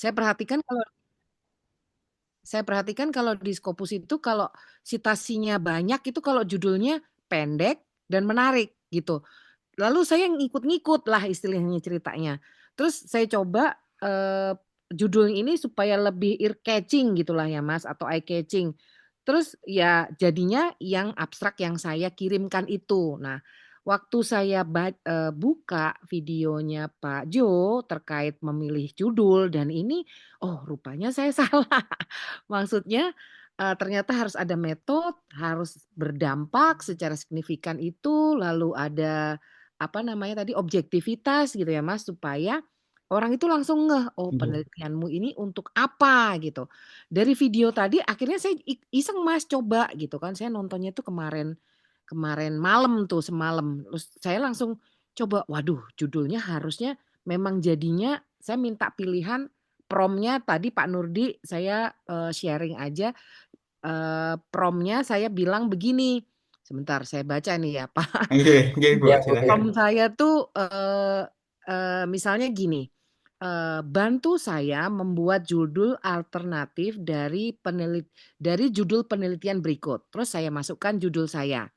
Saya perhatikan kalau saya perhatikan kalau di Scopus itu kalau citasinya banyak itu kalau judulnya pendek dan menarik gitu. Lalu saya ngikut-ngikut lah istilahnya ceritanya. Terus saya coba, judul ini supaya lebih ear catching gitulah ya Mas atau eye catching. Terus ya jadinya yang abstrak yang saya kirimkan itu. Nah, waktu saya buka videonya Pak Jo terkait memilih judul dan ini, oh rupanya saya salah. Maksudnya, ternyata harus ada metode, harus berdampak secara signifikan itu, lalu ada, apa namanya tadi, objektivitas gitu ya Mas, supaya orang itu langsung ngeh, "Oh Iya. penelitianmu ini untuk apa?" Gitu. Dari video tadi akhirnya saya iseng Mas, coba gitu kan, saya nontonnya itu kemarin kemarin malam tuh, semalam. Terus saya langsung coba, waduh judulnya harusnya memang jadinya saya minta pilihan prompt-nya tadi Pak Nurdi saya, sharing aja, prompt-nya saya bilang begini, sebentar saya baca nih ya Pak. Oke, oke Bu, Iya Bu, ya. silakan. Prompt saya tuh, misalnya gini, bantu saya membuat judul alternatif dari judul penelitian berikut. Terus saya masukkan judul saya.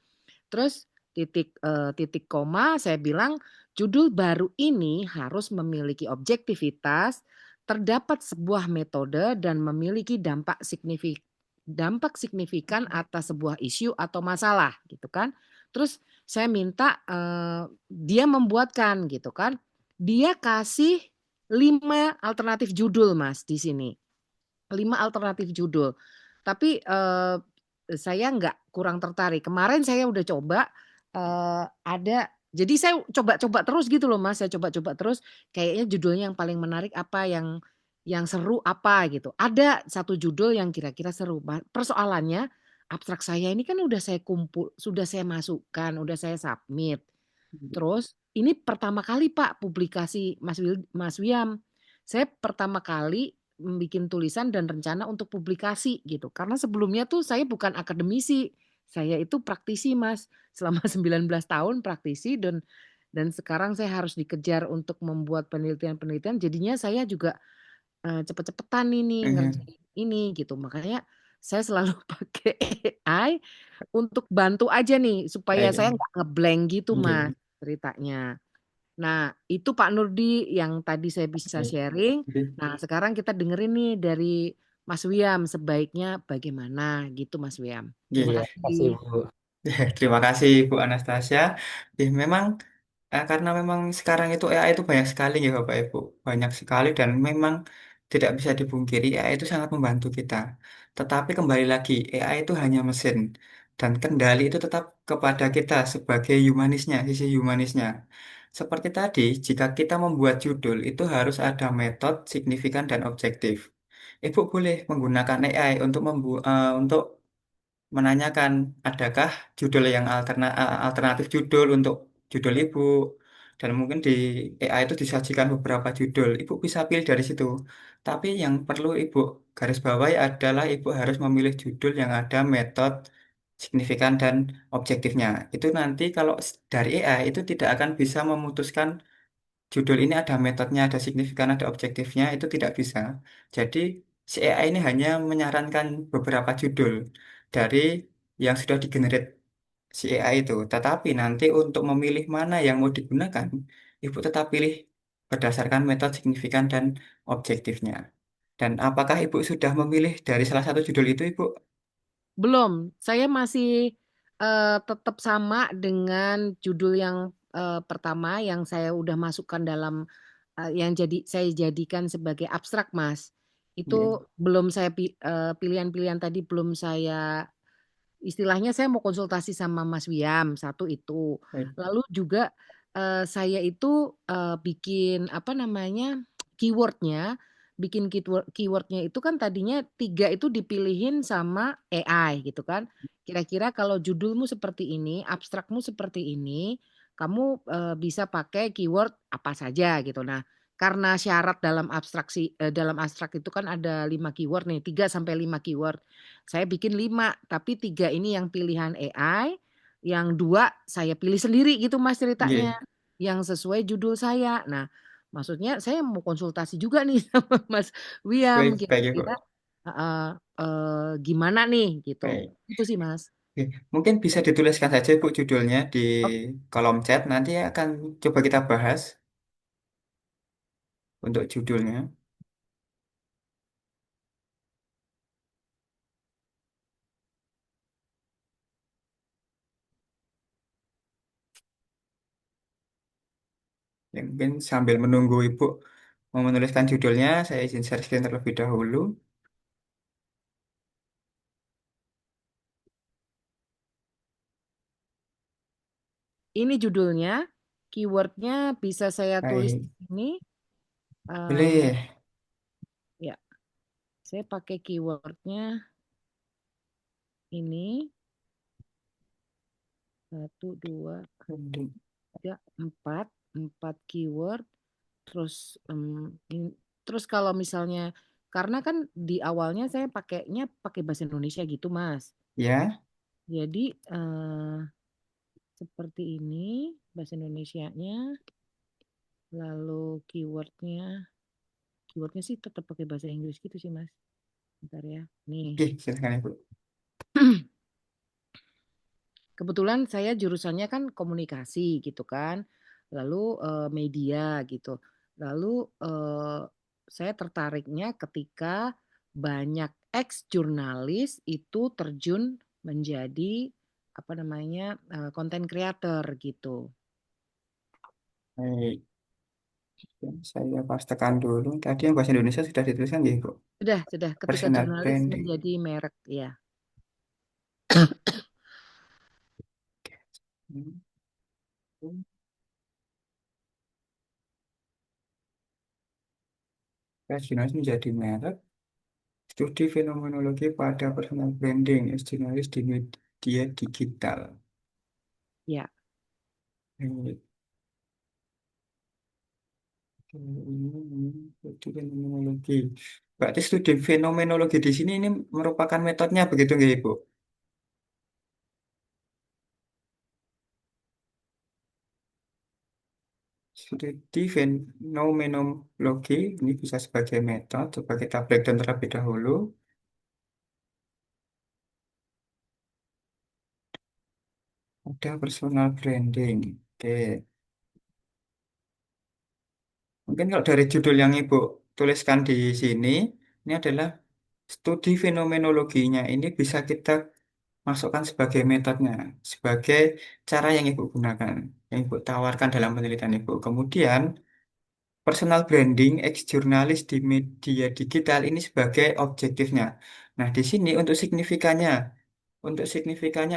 Terus titik koma saya bilang, "Judul baru ini harus memiliki objektivitas, terdapat sebuah metode dan memiliki dampak signifikan atas sebuah isu atau masalah," gitu kan. Terus saya minta, dia membuatkan gitu kan. Dia kasih 5 alternatif judul Mas di sini. 5 alternatif judul. Tapi, saya nggak kurang tertarik. Kemarin saya udah coba, ada jadi saya coba-coba terus gitu loh Mas, saya coba-coba terus kayaknya judulnya yang paling menarik apa, yang seru apa gitu. Ada satu judul yang kira-kira seru, persoalannya abstrak saya ini kan sudah saya masukkan, udah saya submit. Terus ini pertama kali Pak publikasi Mas Wiam. Saya pertama kali bikin tulisan dan rencana untuk publikasi gitu. Karena sebelumnya tuh saya bukan akademisi, saya itu praktisi Mas. Selama 19 tahun praktisi dan sekarang saya harus dikejar untuk membuat penelitian-penelitian, jadinya saya juga, cepet-cepetan nih Mhm. ngerjain ini gitu. Makanya saya selalu pakai AI untuk bantu aja nih supaya Baik, saya nggak nge-blank gitu Mas oke. ceritanya. Nah itu Pak Nurdi yang tadi saya bisa Oke. sharing. Oke. Nah sekarang kita dengerin nih dari Mas Wiam sebaiknya bagaimana gitu Mas Wiam. Terima Iya. Iya, kasih kasih. Bu. Terima kasih Bu Anastasia. Memang karena memang sekarang itu AI itu banyak sekali ya Bapak Ibu, banyak sekali dan memang tidak bisa dipungkiri AI itu sangat membantu kita. Tetapi kembali lagi AI itu hanya mesin dan kendali itu tetap kepada kita sebagai humanisnya, sisi humanisnya. Seperti tadi, jika kita membuat judul itu harus ada metode, signifikan dan objektif. Ibu boleh menggunakan AI untuk menanyakan adakah judul yang alternatif judul untuk judul ibu dan mungkin di AI itu disajikan beberapa judul. Ibu bisa pilih dari situ. Tapi yang perlu ibu garis bawahi adalah ibu harus memilih judul yang ada metode signifikan dan objektifnya. Itu nanti kalau dari AI itu tidak akan bisa memutuskan judul ini ada metodenya, ada signifikan, ada objektifnya, itu tidak bisa. Jadi, si AI ini hanya menyarankan beberapa judul dari yang sudah digenerate si AI itu. Tetapi nanti untuk memilih mana yang mau digunakan, Ibu tetap pilih berdasarkan metode signifikan dan objektifnya. Dan apakah Ibu sudah memilih dari salah satu judul itu, Ibu? Belum, saya masih, tetap sama dengan judul yang, pertama yang saya udah masukkan dalam, yang saya jadikan sebagai abstrak Mas. Iya, Itu belum pilihan-pilihan tadi belum saya istilahnya saya mau konsultasi sama Mas Wiam, satu itu. baik. Lalu juga, saya itu, bikin apa namanya, keyword-nya, bikin keyword-nya itu kan tadinya 3 itu dipilihin sama AI gitu kan. Kira-kira kalau judulmu seperti ini, abstrakmu seperti ini, kamu, bisa pakai keyword apa saja gitu. Nah, karena syarat dalam abstrak itu kan ada 5 keyword nih, 3 sampai 5 keyword. Saya bikin 5 tapi 3 ini yang pilihan AI, yang 2 saya pilih sendiri gitu Mas ceritanya, Iya, yang sesuai judul saya. Nah, Maksudnya saya mau konsultasi juga nih sama Mas William Baik, baik Ibu. kira-kira heeh, gimana nih gitu. Baik. Itu sih, Mas. Oke, mungkin bisa dituliskan saja Bu judulnya di Ok kolom chat. Nanti akan coba kita bahas untuk judulnya. Ya, mungkin sambil menunggu Ibu mau menuliskan judulnya, saya izin share screen terlebih dahulu. ini judulnya, keyword-nya bisa saya tulis di Baik, sini, eee, boleh. ya, saya pakai keyword-nya ini, 1, 2, 3, 4, 4 keyword, terus, terus kalau misalnya karena kan di awalnya saya pakainya pakai bahasa Indonesia gitu, Mas. Ya, Jadi, seperti ini bahasa Indonesianya, lalu keyword-nya sih tetap pakai bahasa Inggris gitu sih, Mas. Bentar ya, nih. oke, silakan Ibu. Kebetulan saya jurusannya kan komunikasi gitu kan, lalu, media gitu. Lalu, saya tertariknya ketika banyak ex jurnalis itu terjun menjadi, apa namanya, content creator gitu. Baik, saya pastikan dulu. Tadi yang bahasa Indonesia sudah dituliskan ya Ibu. Sudah, ketika Personal jurnalis branding. menjadi merek, ya. Hmm, jurnalis menjadi merek. Studi fenomenologi pada personal branding, jurnalis di media digital. Ya, Baik, ini studi fenomenologi. Berarti studi fenomenologi di sini ini merupakan metodenya begitu nggak Ibu? Studi fenomenologi ini bisa sebagai metode. Coba kita breakdown terlebih dahulu. Ada personal branding. Oke. Mungkin kalau dari judul yang Ibu tuliskan di sini, ini adalah studi fenomenologinya. Ini bisa kita masukkan sebagai metodenya, sebagai cara yang Ibu gunakan, yang Ibu tawarkan dalam penelitian Ibu. Kemudian, personal branding, ex jurnalis di media digital ini sebagai objektifnya. Nah, di sini untuk signifikannya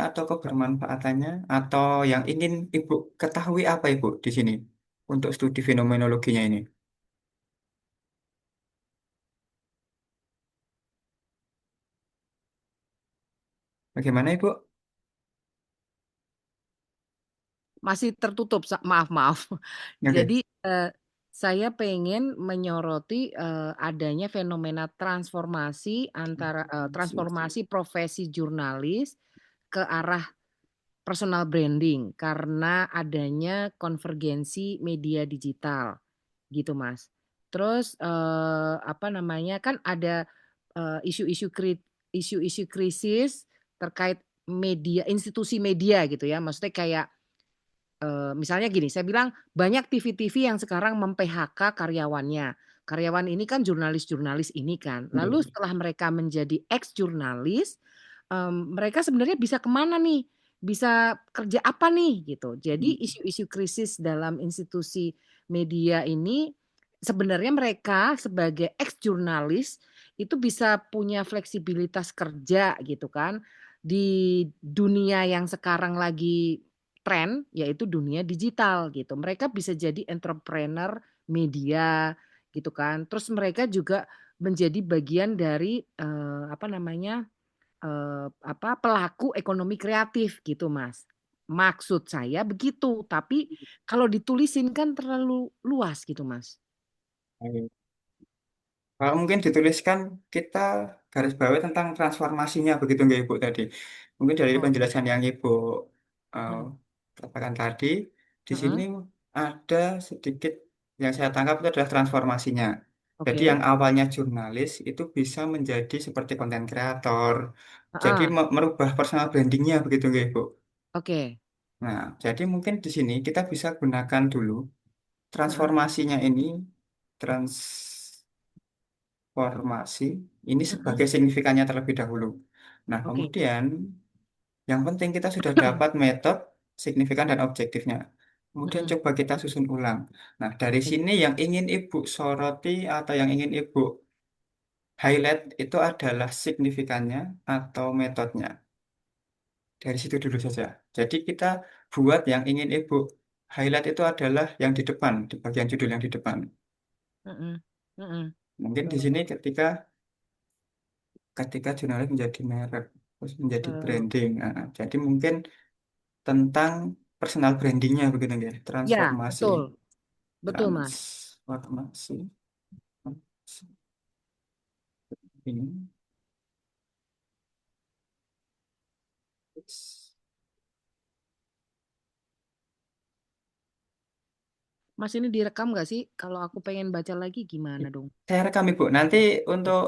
atau kebermanfaatannya, atau yang ingin Ibu ketahui apa Ibu di sini untuk studi fenomenologinya ini. Bagaimana Ibu? masih tertutup, maaf maaf. Oke. Jadi, saya pengen menyoroti, adanya fenomena transformasi antara transformasi profesi jurnalis ke arah personal branding karena adanya konvergensi media digital, gitu Mas. Terus, apa namanya, kan ada, eee, isu-isu krit isu-isu krisis terkait media institusi media gitu ya, maksudnya kayak misalnya gini, saya bilang banyak TV-TV yang sekarang mem-PHK karyawannya. Karyawan ini kan jurnalis-jurnalis ini kan. Lalu setelah mereka menjadi ex jurnalis, mereka sebenarnya bisa kemana nih? Bisa kerja apa nih? Gitu. Jadi isu-isu krisis dalam institusi media ini sebenarnya mereka sebagai ex jurnalis itu bisa punya fleksibilitas kerja gitu kan, di dunia yang sekarang lagi tren, yaitu dunia digital gitu. Mereka bisa jadi entrepreneur media gitu kan. Terus mereka juga menjadi bagian dari, apa namanya, pelaku ekonomi kreatif gitu, Mas. Maksud saya begitu, tapi kalau ditulisin kan terlalu luas gitu, Mas. Baik. Kalau mungkin dituliskan kita garis bawahi tentang transformasinya begitu nggak Ibu tadi. Mungkin dari Oh, penjelasan yang Ibu eh, mhm, katakan tadi, di sini heeh. ada sedikit. yang saya tangkap itu adalah transformasinya. Jadi Oke. yang awalnya jurnalis itu bisa menjadi seperti konten kreator. Jadi Heeh. merubah personal brandingnya begitu nggih, Bu. Oke. Nah, jadi mungkin di sini kita bisa gunakan dulu Heeh. transformasinya ini, transformasi ini Heeh. sebagai signifikannya terlebih dahulu. Nah, Oke. kemudian yang penting kita sudah dapat metode, signifikan, dan objektifnya. Kemudian Heeh. coba kita susun ulang. Nah, dari Oke. sini yang ingin Ibu soroti atau yang ingin Ibu highlight itu adalah signifikannya atau metodenya. Dari situ dulu saja. Jadi kita buat yang ingin Ibu highlight itu adalah yang di depan, di bagian judul yang di depan. Heeh. Heeh. Mungkin di sini ketika ketika jurnalis menjadi merek, terus menjadi Eh, branding. Nah, jadi mungkin tentang personal brandingnya begitu ya, ya, transformasi, betul. Betul, Mas. transformasi, ini. Mas ini direkam nggak sih? Kalau aku pengen baca lagi gimana dong? Saya rekam Ibu. Nanti untuk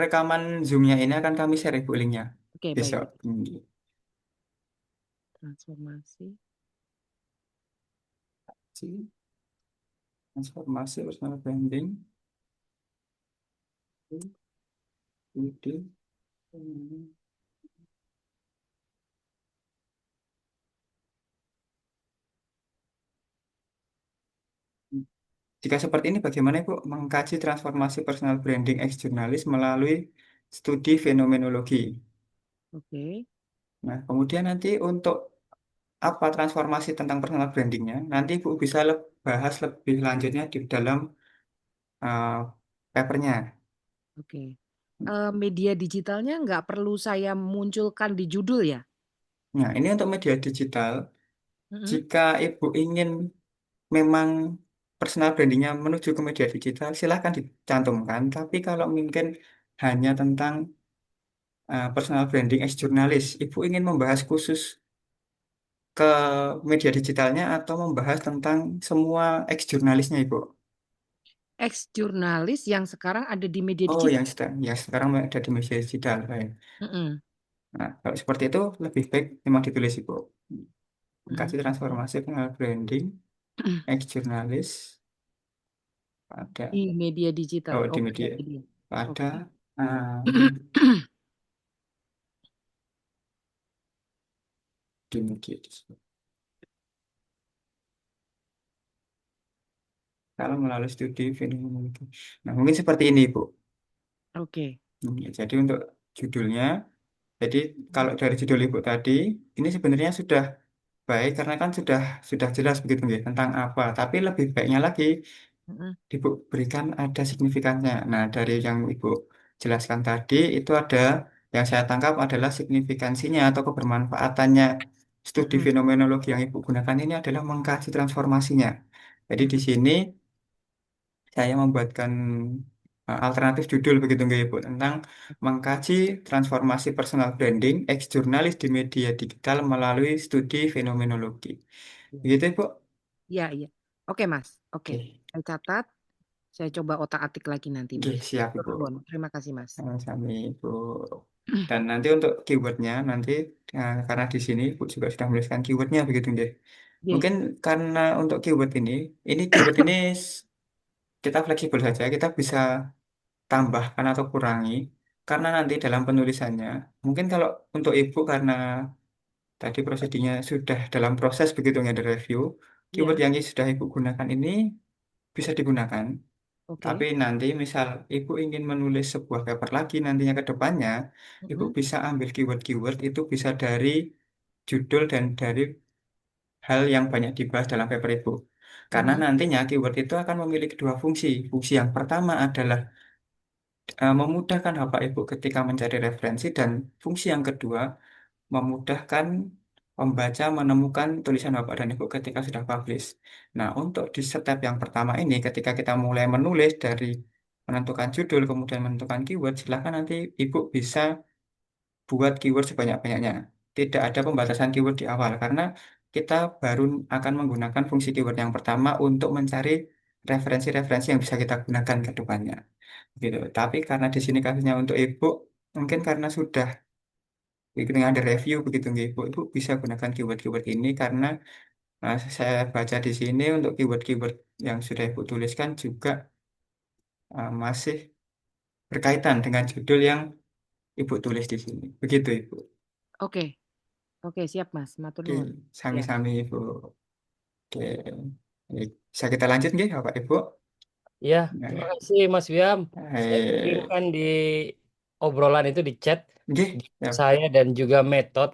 rekaman Zoom-nya ini akan kami share Ibu linknya Oke, baik, besok. baik. Transformasi. Transformasi personal branding. Ide. Jika seperti ini, bagaimana Ibu mengkaji transformasi personal branding ex jurnalis melalui studi fenomenologi? Oke. Nah, kemudian nanti untuk apa transformasi tentang personal brandingnya, nanti Ibu bisa bahas lebih lanjutnya di dalam uh, papernya. Oke. Media digitalnya nggak perlu saya munculkan di judul ya? Nah, ini untuk media digital. Mm-mm. Jika Ibu ingin memang personal brandingnya menuju ke media digital, silahkan dicantumkan. Tapi kalau mungkin hanya tentang personal branding ex jurnalis, Ibu ingin membahas khusus ke media digitalnya atau membahas tentang semua ex jurnalisnya, Ibu? Ex-jurnalis yang sekarang ada di media Oh, digital. yang sekarang ada di media digital, baik. Mm-mm. Nah, kalau seperti itu lebih baik memang ditulis, Ibu. Mengkaji Mm. Oke. transformasi personal branding ex jurnalis pada Di media digital. oh, di Oh, pada media media. pada Oke. ah, di media digital. Kalau melalui studi fenomenologi. Nah, mungkin seperti ini, Bu. Oke. Ya, jadi untuk judulnya, jadi kalau dari judul Ibu tadi, ini sebenarnya sudah baik karena kan sudah jelas begitu ya tentang apa. Tapi lebih baiknya lagi Mm-mm. Ibu berikan ada signifikannya. Nah, dari yang Ibu jelaskan tadi itu ada yang saya tangkap adalah signifikansinya atau kebermanfaatannya studi Mm-mm. fenomenologi yang Ibu gunakan ini adalah mengkaji transformasinya. Jadi di Mm-mm. sini saya membuatkan alternatif judul begitu nggak Ibu tentang mengkaji transformasi personal branding ex jurnalis di media digital melalui studi fenomenologi. Begitu Ibu? Iya, iya. Oke, Mas. Oke. Oke, Saya catat. Saya coba otak-atik lagi nanti, oke Mas. siap Matur Ibu. nuwun. Terima kasih, Mas. Sama-sama Ibu. Dan nanti untuk keywordnya nanti karena di sini Ibu juga sudah menuliskan keywordnya begitu deh. Oke. Mungkin karena untuk ini keyword ini kita fleksibel saja, kita bisa tambahkan atau kurangi karena nanti dalam penulisannya mungkin kalau untuk ibu karena tadi prosedurnya sudah dalam proses begitu ya di review keyword Iya. yang sudah ibu gunakan ini bisa digunakan tapi Oke. nanti misal ibu ingin menulis sebuah paper lagi nantinya ke depannya ibu Mm-mm. bisa ambil keyword-keyword itu bisa dari judul dan dari hal yang banyak dibahas dalam paper ibu karena Mhm. nantinya keyword itu akan memiliki dua fungsi fungsi yang pertama adalah memudahkan Bapak Ibu ketika mencari referensi dan fungsi yang kedua memudahkan pembaca menemukan tulisan Bapak dan Ibu ketika sudah publish. Nah, untuk di step yang pertama ini ketika kita mulai menulis dari menentukan judul kemudian menentukan keyword, silakan nanti Ibu bisa buat keyword sebanyak-banyaknya. Tidak ada pembatasan keyword di awal karena kita baru akan menggunakan fungsi keyword yang pertama untuk mencari referensi-referensi yang bisa kita gunakan ke depannya. Gitu. Tapi karena di sini kasusnya untuk ibu, mungkin karena sudah begitu ada review begitu nggak, ibu bisa gunakan keyword-keyword ini karena saya baca di sini untuk keyword-keyword yang sudah ibu tuliskan juga masih berkaitan dengan judul yang ibu tulis di sini. Begitu ibu. Oke, oke siap Mas, matur Oke, nuwun. Ya. sami-sami ibu. Oke, baik. Bisa kita lanjut nggih, Bapak Ibu? Ya, terima Nah, kasih Mas Wiam. Saya eh, kirimkan di obrolan itu di chat nggih, ya, saya dan juga metode.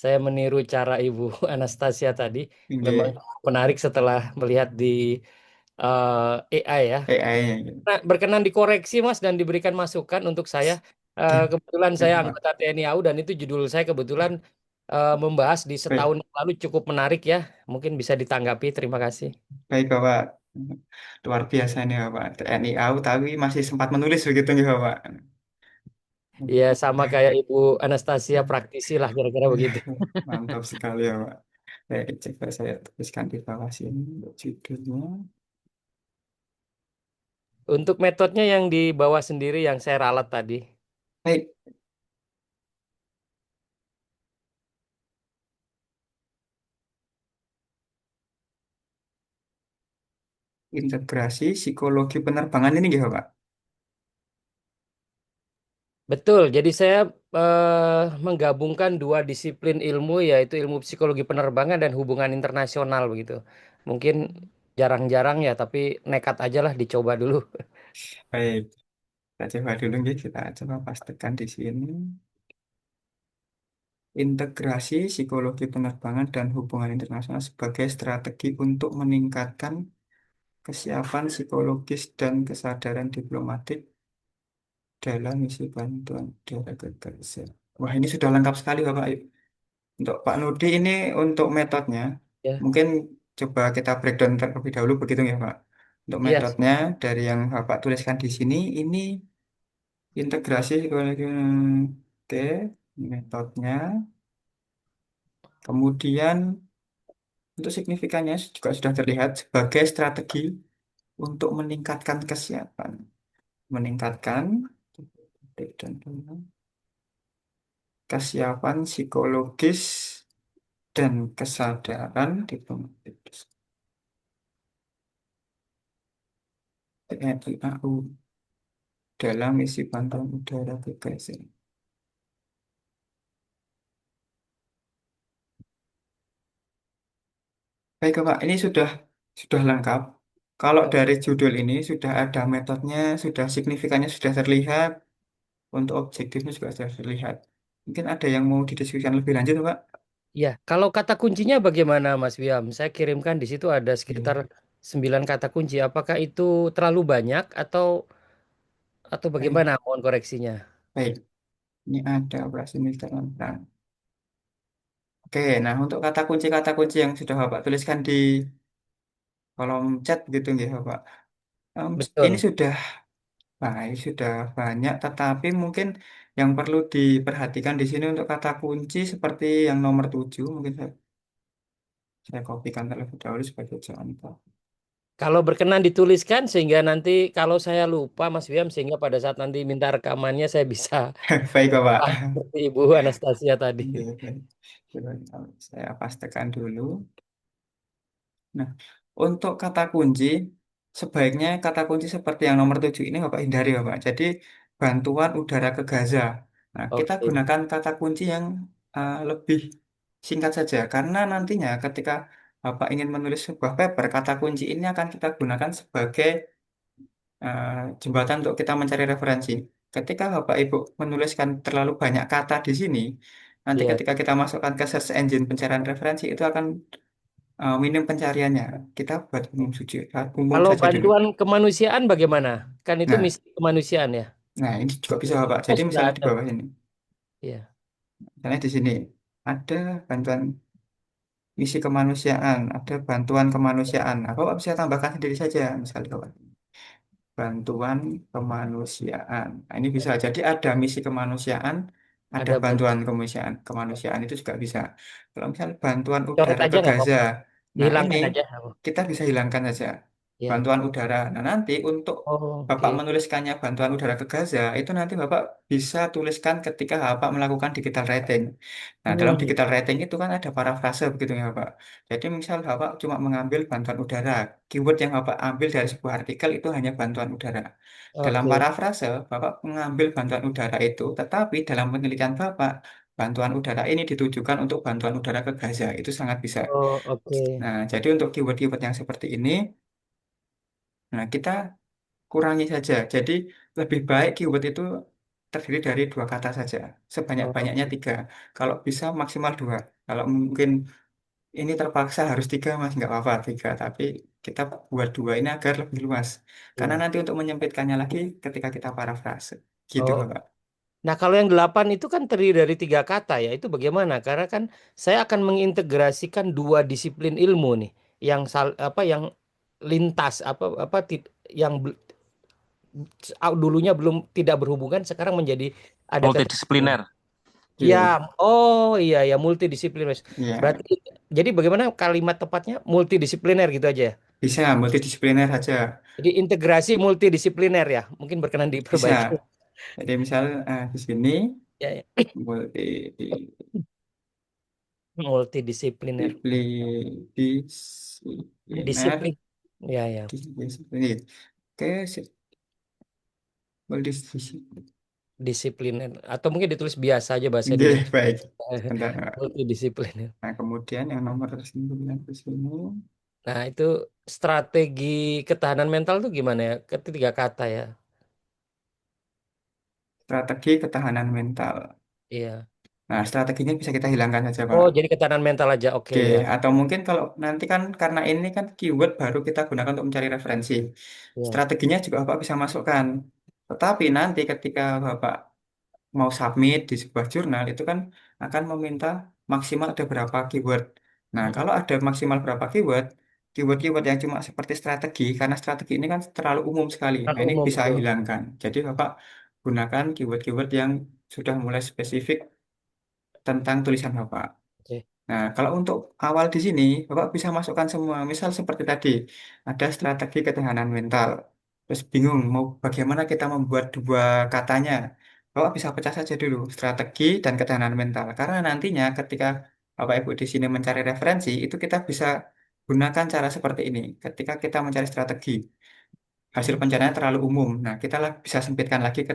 Saya meniru cara Ibu Anastasia tadi. Memang nggih. menarik setelah melihat di AI ya. AI. Nah, berkenan dikoreksi Mas dan diberikan masukan untuk saya. Kebetulan Baik, saya Bapak. anggota TNI AU dan itu judul saya kebetulan membahas di setahun Baik, yang lalu cukup menarik ya. Mungkin bisa ditanggapi. Terima kasih. baik, Bapak. Luar biasa ini, Bapak. TNI AU tapi masih sempat menulis begitu nih, Bapak. Ya, sama kayak Ibu Anastasia praktisi lah kira-kira begitu. Mantap sekali, ya, Pak. Baik, coba saya tuliskan di bawah sini untuk judulnya. Untuk metodenya yang dibawa sendiri yang saya ralat tadi. Baik, integrasi psikologi penerbangan ini, ya, Pak. Betul, jadi saya menggabungkan dua disiplin ilmu yaitu ilmu psikologi penerbangan dan hubungan internasional begitu. Mungkin jarang-jarang ya, tapi nekat aja lah dicoba dulu. Baik, kita coba dulu, nggih. Kita coba pastikan di sini. Integrasi psikologi penerbangan dan hubungan internasional sebagai strategi untuk meningkatkan kesiapan psikologis dan kesadaran diplomatik dalam misi bantuan udara ke Gaza. Wah, ini sudah lengkap sekali, Bapak. Untuk Pak Nudi ini untuk metodenya, Ya, mungkin coba kita breakdown terlebih dahulu begitu ya, Pak. Untuk iya. metodenya dari yang Bapak tuliskan di sini, ini integrasi psikologi. Oke, metodenya. Kemudian untuk signifikannya juga sudah terlihat sebagai strategi untuk meningkatkan kesiapan. Meningkatkan kesiapan psikologis dan kesadaran diplomatik TNI AU dalam misi bantuan udara ke Gaza. Baik, Pak, ini sudah lengkap. Kalau Oh, dari judul ini sudah ada metodenya, sudah signifikannya sudah terlihat, untuk objektifnya juga sudah terlihat. Mungkin ada yang mau didiskusikan lebih lanjut, Pak? iya. Kalau kata kuncinya bagaimana Mas Wiam? Saya kirimkan di situ ada sekitar Iya. 9 kata kunci. Apakah itu terlalu banyak atau Baik, bagaimana? Mohon koreksinya. baik. Ini ada operasi militer perang. Oke, nah untuk kata kunci yang sudah Bapak tuliskan di kolom chat gitu nggih, Bapak. Ini Betul. sudah baik, sudah banyak, tetapi mungkin yang perlu diperhatikan di sini untuk kata kunci seperti yang nomor 7, mungkin saya kopikan terlebih dahulu sebagai contoh. Kalau berkenan dituliskan sehingga nanti kalau saya lupa Mas Wiam sehingga pada saat nanti minta rekamannya saya bisa Baik, Bapak. ah, seperti Ibu Anastasia tadi. Oke, baik. Coba saya pastikan dulu. Nah, untuk kata kunci, sebaiknya kata kunci seperti yang nomor 7 ini Bapak hindari, Bapak. Jadi, bantuan udara ke Gaza. Nah, kita Oke. gunakan kata kunci yang lebih singkat saja. Karena nantinya ketika Bapak ingin menulis sebuah paper, kata kunci ini akan kita gunakan sebagai eh, jembatan untuk kita mencari referensi. Ketika Bapak Ibu menuliskan terlalu banyak kata di sini, nanti Iya. ketika kita masukkan ke search engine pencarian referensi, itu akan minim pencariannya. Kita buat umum Kalau saja dulu. bantuan kemanusiaan bagaimana? Kan itu Nah, misi kemanusiaan ya. nah ini juga bisa Bapak. Oh, Jadi sudah misalnya di ada. bawah ini, Iya. misalnya di sini ada bantuan misi kemanusiaan, ada bantuan kemanusiaan. Nah, Bapak bisa tambahkan sendiri saja, misalnya Bapak. Bantuan kemanusiaan. Nah, ini bisa jadi ada misi kemanusiaan, ada Ada bantuan bantuan. kemanusiaan. Kemanusiaan itu juga bisa. Kalau misalnya bantuan Coret udara aja ke nggak Gaza, apa-apa. nah ini Dihilangkan aja. kita bisa hilangkan saja. Ya. bantuan udara. Nah, nanti untuk Oh, Bapak oke. menuliskannya bantuan udara ke Gaza, itu nanti Bapak bisa tuliskan ketika Bapak melakukan digital writing. Nah, dalam Hmm. digital writing itu kan ada parafrase begitu ya, Bapak. Jadi misal Bapak cuma mengambil bantuan udara, keyword yang Bapak ambil dari sebuah artikel itu hanya bantuan udara. Dalam Oke. parafrase, Bapak mengambil bantuan udara itu, tetapi dalam penelitian Bapak, bantuan udara ini ditujukan untuk bantuan udara ke Gaza. Itu sangat bisa. Oh, oke. Nah, jadi untuk keyword-keyword yang seperti ini, nah kita kurangi saja. Jadi lebih baik keyword itu terdiri dari dua kata saja. Oh, Sebanyak-banyaknya tiga. Kalau bisa maksimal dua. Kalau mungkin ini terpaksa harus tiga, Mas, nggak apa-apa tiga. Tapi kita buat dua ini agar lebih luas. Karena iya. nanti untuk menyempitkannya lagi ketika kita parafrase. Gitu, Oh, Bapak. nah, kalau yang 8 itu kan terdiri dari 3 kata ya. Itu bagaimana? Karena kan saya akan mengintegrasikan dua disiplin ilmu nih, yang yang lintas yang dulunya belum tidak berhubungan, sekarang menjadi ada keterhubungan. Multidisipliner. Ya, Oke. oh iya ya, multidisiplin, Mas. Ya, Berarti jadi bagaimana kalimat tepatnya, multidisipliner gitu aja ya. bisa multidisipliner saja. Jadi integrasi multidisipliner ya. Mungkin berkenan Bisa. diperbaiki. Jadi misal di sini Ya, ya. Multidisipliner. multidisipliner. Disiplin. Ya, ya. Disipliner. Oke, multidisipliner. Disipliner. Atau mungkin ditulis biasa aja bahasa Oke, Indonesia. baik. Sebentar. Multidisipliner. Nah, kemudian yang nomor 9 di sini, Nah, itu strategi ketahanan mental tuh gimana ya? Ketiga kata ya. strategi ketahanan mental. Iya. Nah, strateginya bisa kita hilangkan saja, Pak. Oh, jadi ketahanan mental aja. Oke Oke, ya. atau mungkin kalau nanti kan karena ini kan keyword baru kita gunakan untuk mencari referensi. Ya. Strateginya juga Bapak bisa masukkan. Tetapi nanti ketika Bapak mau submit di sebuah jurnal itu kan akan meminta maksimal ada berapa keyword. Nah, Mm-mm. kalau ada maksimal berapa keyword, keyword-keyword yang cuma seperti strategi, karena strategi ini kan terlalu umum sekali. Kan Nah, ini umum bisa betul. hilangkan. Jadi Bapak gunakan keyword-keyword yang sudah mulai spesifik tentang tulisan Bapak. Oke. Nah, kalau untuk awal di sini, Bapak bisa masukkan semua. Misal seperti tadi, ada strategi ketahanan mental. Terus bingung mau bagaimana kita membuat dua katanya. Bapak bisa pecah saja dulu, strategi dan ketahanan mental. Karena nantinya ketika Bapak Ibu di sini mencari referensi, itu kita bisa gunakan cara seperti ini. Ketika kita mencari strategi, hasil pencariannya terlalu umum. Nah, kita bisa sempitkan lagi ke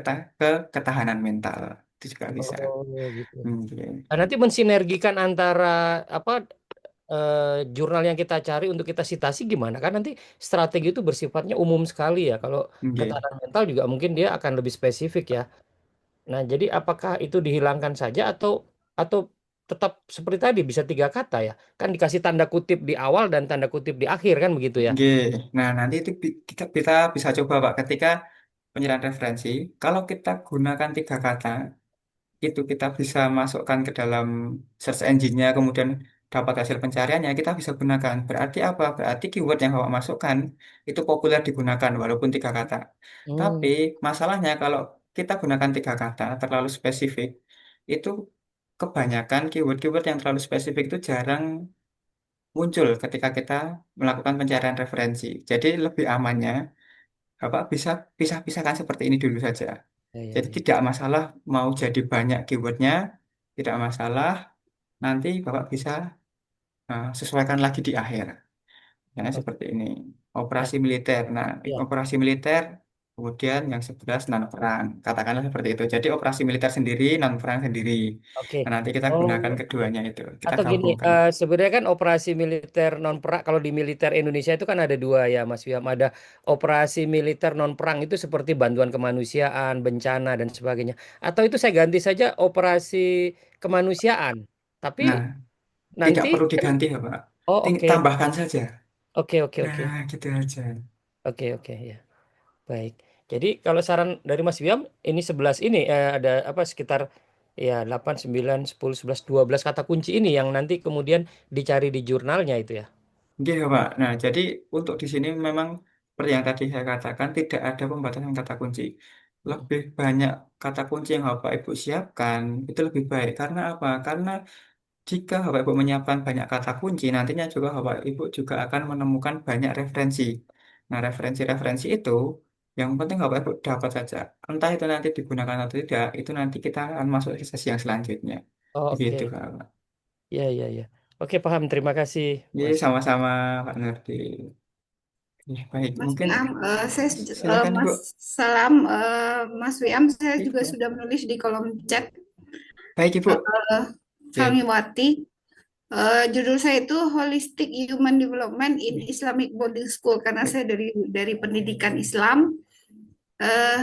ketahanan mental. Itu juga bisa. Oh, gitu. Oke. Nah, nanti mensinergikan antara apa jurnal yang kita cari untuk kita citasi gimana kan nanti strategi itu bersifatnya umum sekali ya. Kalau Oke. ketahanan mental juga mungkin dia akan lebih spesifik ya. Nah, jadi apakah itu dihilangkan saja atau tetap seperti tadi bisa 3 kata ya? Kan dikasih tanda kutip di awal dan tanda kutip di akhir kan begitu ya? Oke, nah nanti itu kita bisa coba Pak ketika penyerahan referensi. Kalau kita gunakan tiga kata, itu kita bisa masukkan ke dalam search engine-nya, kemudian dapat hasil pencariannya, kita bisa gunakan. Berarti apa? Berarti keyword yang Bapak masukkan itu populer digunakan walaupun tiga kata. Tapi Hmm, masalahnya kalau kita gunakan tiga kata terlalu spesifik, itu kebanyakan keyword-keyword yang terlalu spesifik itu jarang muncul ketika kita melakukan pencarian referensi. Jadi lebih amannya Bapak bisa pisah-pisahkan seperti ini dulu saja. ya, ya, Jadi ya. tidak masalah mau jadi banyak keywordnya, tidak masalah nanti Bapak bisa sesuaikan lagi di akhir. Karena Oke. seperti ini. Nah, Operasi militer. Nah, ya. operasi militer kemudian yang 11 non perang. Katakanlah seperti itu. Jadi operasi militer sendiri, non perang sendiri. Oke. Nah, nanti kita gunakan Oh, iya. keduanya itu. Kita Atau gini, gabungkan. sebenarnya kan operasi militer non perang, kalau di militer Indonesia itu kan ada dua ya Mas Wiam, ada operasi militer non perang itu seperti bantuan kemanusiaan, bencana dan sebagainya. Atau itu saya ganti saja operasi kemanusiaan. Tapi Nah, tidak nanti perlu kan, diganti ya, Pak. oh oke, Tambahkan saja. oke oke oke, Nah, gitu aja. oke oke ya, baik. Jadi kalau saran dari Mas Wiam, ini 11 ini ada apa sekitar ya 8 9 10 11 12 kata kunci ini yang nanti kemudian dicari di jurnalnya itu ya. Oke, ya, Pak. Nah, jadi untuk di sini memang seperti yang tadi saya katakan, tidak ada pembatasan kata kunci. Mm. Lebih banyak kata kunci yang Bapak Ibu siapkan, itu lebih baik. Karena apa? Karena jika Bapak Ibu menyiapkan banyak kata kunci, nantinya juga Bapak Ibu juga akan menemukan banyak referensi. Nah, referensi-referensi itu yang penting Bapak Ibu dapat saja. Entah itu nanti digunakan atau tidak, itu nanti kita akan masuk ke sesi yang selanjutnya. Oh, Begitu, oke. Pak. Ya, ya, ya. Oke, paham. Terima kasih, Jadi Mas. sama-sama Pak Nurdi. Ya, baik, Mas mungkin Wiam, saya silakan Ibu. Mas salam Mas Wiam, saya juga Ibu. sudah menulis di kolom chat. Baik Ibu. Eh, Oke, Salmiwati, judul saya itu Holistic Human Development in Islamic Boarding School karena baik. saya dari pendidikan Islam. Eh,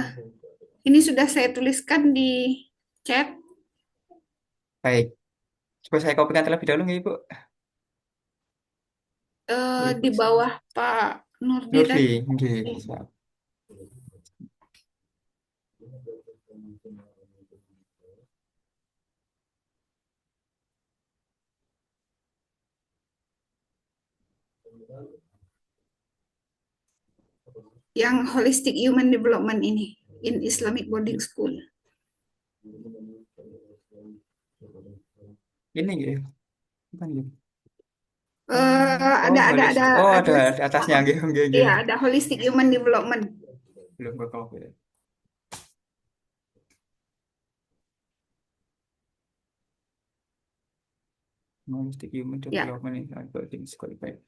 ini sudah saya tuliskan di chat. Baik. Coba saya kopikan terlebih dahulu nggak Ibu? Di Baik. bawah Pak Nurdi Nurdi, tadi. nggih, siap. Yang Holistic Human Development ini in Islamic Boarding School. Ini nggih, bukan nggih. Ada Oh, ada holistik. ada Oh, ada ada di atasnya nggih, nggih, nggih. iya, ada Holistic Human Development. Belum berkopi. Holistic Human Ya, Development in Boarding School. Baik.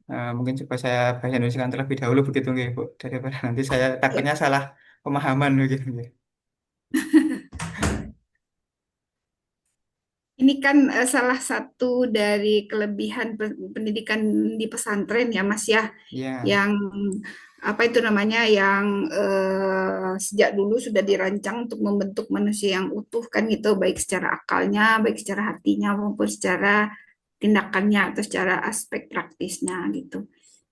Mungkin coba saya bahasa Indonesia terlebih dahulu begitu nggih, Bu. Daripada nanti saya ya. takutnya salah pemahaman begitu nggih. Ini kan salah satu dari kelebihan pendidikan di pesantren ya, Mas ya, Ya, yang apa itu namanya, yang sejak dulu sudah dirancang untuk membentuk manusia yang utuh kan gitu, baik secara akalnya, baik secara hatinya maupun secara tindakannya atau secara aspek praktisnya gitu.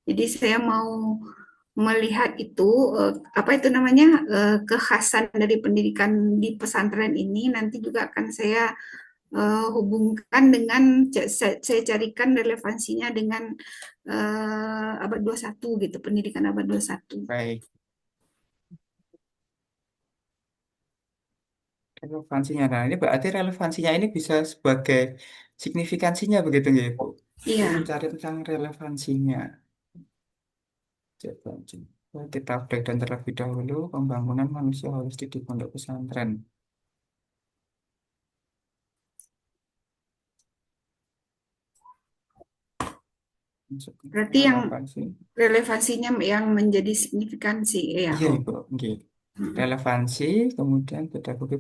Jadi saya mau melihat itu apa itu namanya, kekhasan dari pendidikan di pesantren ini nanti juga akan saya hubungkan dengan saya carikan relevansinya dengan abad 21 gitu, pendidikan abad 21. baik. Relevansinya. Nah, ini berarti relevansinya ini bisa sebagai signifikansinya begitu nggih, Bu. Itu Iya, mencari tentang relevansinya. Coba kita breakdown terlebih dahulu pembangunan manusia holistik di pondok pesantren. Masuk ke berarti yang relevansi. relevansinya yang menjadi signifikansi ya. Iya, Oh. Ibu. Oke. Relevansi, kemudian pedagogi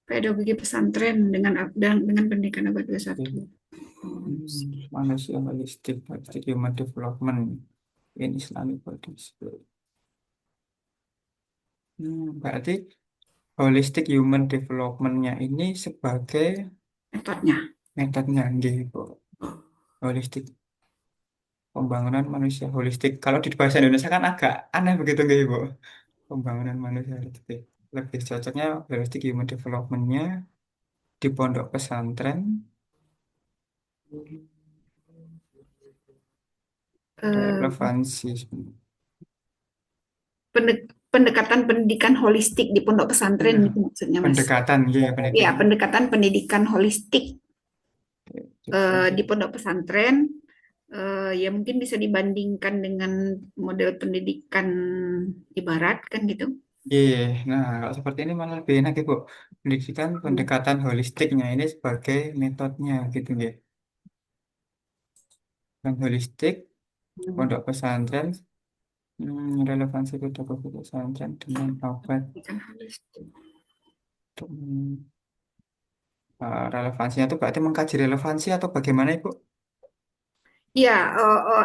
Pedagogi pesantren dengan pendidikan abad 21. manusia holistik, holistic human development in Islamic bodies. Berarti holistic human development-nya ini sebagai Metodenya. metodenya, nggih, Bu. Holistik, pembangunan manusia holistik. Kalau di bahasa Indonesia kan agak aneh begitu, nggih, Bu. Pembangunan manusia holistik. Lebih cocoknya holistic human development-nya di pondok pesantren, Eh, relevansi. pendekatan pendidikan holistik di pondok pesantren Nah, itu maksudnya, Mas. pendekatan, ya, Ya, pendidikan. pendekatan pendidikan holistik di Oke. pondok pesantren, ya mungkin bisa dibandingkan dengan model pendidikan ibarat kan gitu. Iya, nah kalau seperti ini malah lebih enak ya Bu. Pendidikan pendekatan holistiknya ini sebagai metodenya gitu ya. Yang holistik, pondok pesantren, relevansi pedagogi pesantren dengan abad. Pendidikan holistik. Relevansinya itu berarti mengkaji relevansi atau bagaimana Ibu? Ya,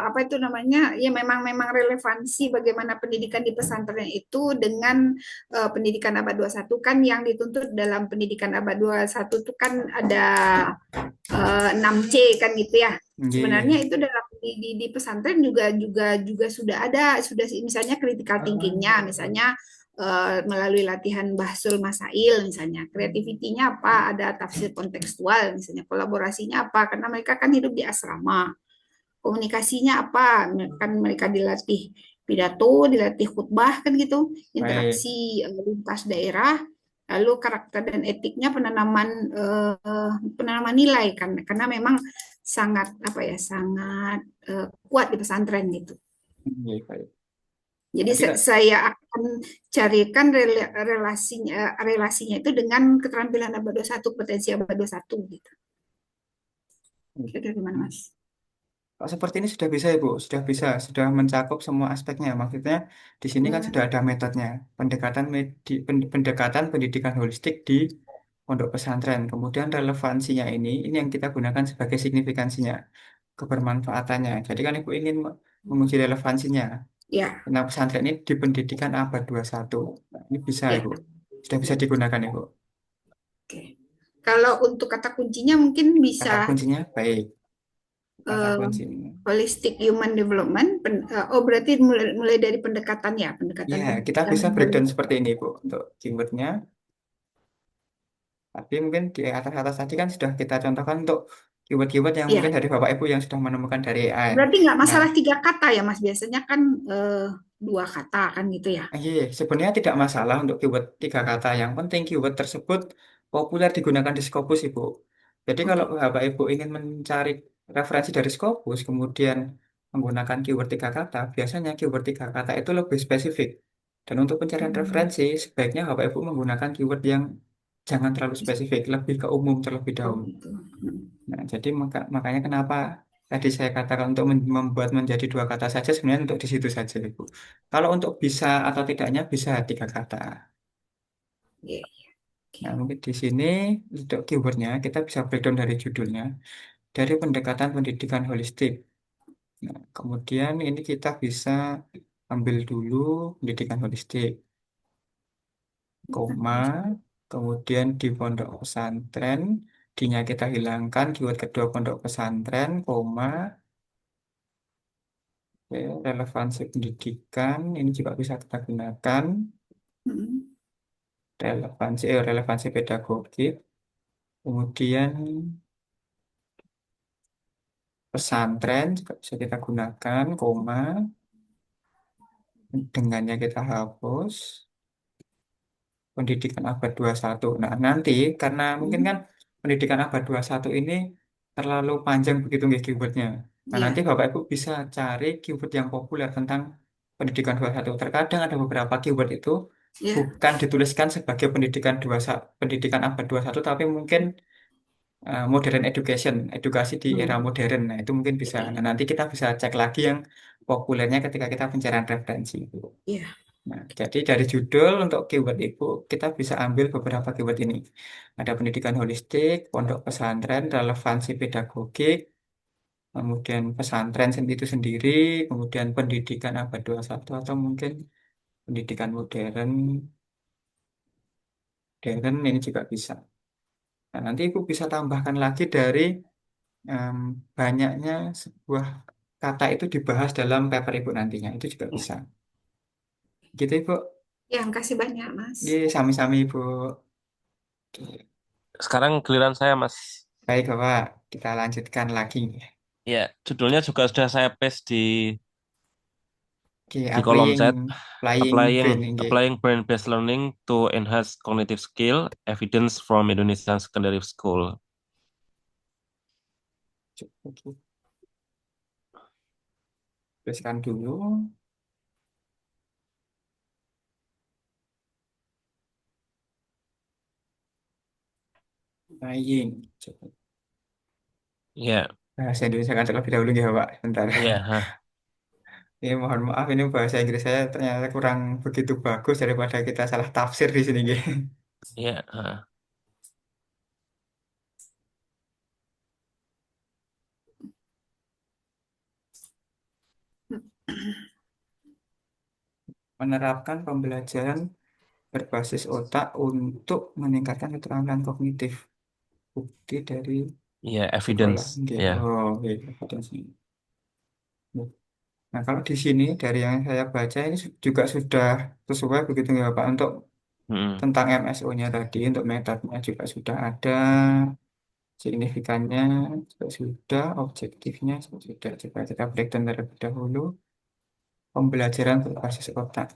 apa itu namanya? Ya memang relevansi bagaimana pendidikan di pesantren itu dengan pendidikan abad 21 kan, yang dituntut dalam pendidikan abad 21 itu kan ada 6C kan gitu ya. Iya, Sebenarnya itu dalam di pesantren juga sudah ada, sudah misalnya critical thinkingnya, misalnya melalui latihan bahsul masail, misalnya kreativitinya apa, ada tafsir kontekstual, misalnya kolaborasinya apa, karena mereka kan hidup di asrama. Komunikasinya apa, kan mereka dilatih pidato, dilatih khutbah kan gitu, baik. interaksi lintas daerah, lalu karakter dan etiknya penanaman penanaman nilai kan, karena memang sangat apa ya, sangat kuat di pesantren gitu. Iya, baik. Jadi Tapi kak, saya akan carikan relasinya itu dengan keterampilan abad 21, potensi abad 21 gitu. Kira-kira gimana Mas? kalau seperti ini sudah bisa Ibu, sudah mencakup semua aspeknya. Maksudnya di sini kan Ya, sudah ada metodenya, pendekatan pendidikan holistik di pondok pesantren. Kemudian relevansinya ini yang kita gunakan sebagai signifikansinya, kebermanfaatannya. Jadi kan Ibu ingin menguji relevansinya. ya, Nah, pesantren ini di pendidikan abad 21. Nah, ini bisa ya. Ibu, sudah bisa digunakan Ibu. Oke. Kalau untuk kata kuncinya mungkin Kata bisa kuncinya baik, kata eh, kuncinya. holistic human development. Oh berarti mulai dari pendekatan ya, Ya, pendekatan kita pendidikan bisa yang breakdown holistik. seperti ini Bu untuk keywordnya. Tapi mungkin di atas-atas tadi kan sudah kita contohkan untuk keyword-keyword yang mungkin Ya, dari Bapak Ibu yang sudah menemukan dari AI. berarti nggak Nah, masalah 3 kata ya Mas. Biasanya kan 2 kata kan gitu ya. iya, sebenarnya tidak masalah untuk keyword 3 kata. Yang penting keyword tersebut populer digunakan di Scopus, Ibu. Jadi kalau Oke. Bapak Ibu ingin mencari referensi dari Scopus, kemudian menggunakan keyword 3 kata, biasanya keyword 3 kata itu lebih spesifik. Dan untuk pencarian Hmm. referensi, sebaiknya Bapak Ibu menggunakan keyword yang jangan terlalu spesifik, lebih ke umum terlebih Oh dahulu. gitu. Hmm. Nah, jadi makanya kenapa tadi saya katakan untuk membuat menjadi 2 kata saja sebenarnya untuk di situ saja, Ibu. Kalau untuk bisa atau tidaknya bisa 3 kata. Ya, Nah, oke. mungkin di sini untuk keywordnya kita bisa breakdown dari judulnya, dari pendekatan pendidikan holistik. Nah, kemudian ini kita bisa ambil dulu pendidikan holistik, koma, kemudian di pondok pesantren, D-nya kita hilangkan, keyword kedua pondok pesantren, koma, oke, relevansi pendidikan ini juga bisa kita gunakan. Hmm. Relevansi pedagogik. Kemudian pesantren juga bisa kita gunakan, koma, dengannya kita hapus. Pendidikan abad 21. Nah, nanti karena mungkin kan Hmm. pendidikan abad 21 ini terlalu panjang begitu nggih keywordnya. Nah, nanti Ya, Bapak Ibu bisa cari keyword yang populer tentang pendidikan 21. Terkadang ada beberapa keyword itu ya. bukan dituliskan sebagai pendidikan abad 21, tapi mungkin modern education, edukasi di era Hmm. modern. Nah, itu mungkin bisa. Nah, nanti kita bisa cek lagi yang populernya ketika kita pencarian referensi. Ya. Nah, jadi dari judul untuk keyword itu kita bisa ambil beberapa keyword ini. Ada pendidikan holistik, pondok pesantren, relevansi pedagogik, kemudian pesantren itu sendiri, kemudian pendidikan abad 21 atau mungkin pendidikan modern ini juga bisa. Nah, nanti Ibu bisa tambahkan lagi dari em, banyaknya sebuah kata itu dibahas dalam paper Ibu nantinya. Itu juga Ya. bisa. Gitu Ibu. Ya, makasih banyak Mas. Iya, sami-sami Ibu. Oke. Sekarang giliran saya, Mas. Baik Bapak, kita lanjutkan lagi. Ya, judulnya juga sudah saya paste Oke, di kolom chat. applying Applying brain engage. Applying brain-based learning to enhance cognitive skill, evidence from Indonesian secondary school. Oke, tuliskan dulu. Applying. Coba. Ya, Bahasa Indonesia kan terlebih dahulu ya Pak. Bentar. ya, hah, Ini mohon maaf ini bahasa Inggris saya ternyata kurang begitu bagus daripada kita salah tafsir di sini. Nggih. ya, hah. Menerapkan pembelajaran berbasis otak untuk meningkatkan keterampilan kognitif. Bukti dari Ya, sekolah. evidence. Nggih. Ya, Oh, oke. Potensi. Nah, kalau di sini dari yang saya baca ini juga sudah sesuai begitu ya Pak untuk hmm, tentang MSO-nya tadi untuk metodenya juga sudah ada, signifikannya juga sudah, objektifnya juga sudah. Coba kita breakdown terlebih dahulu. Pembelajaran berbasis otak,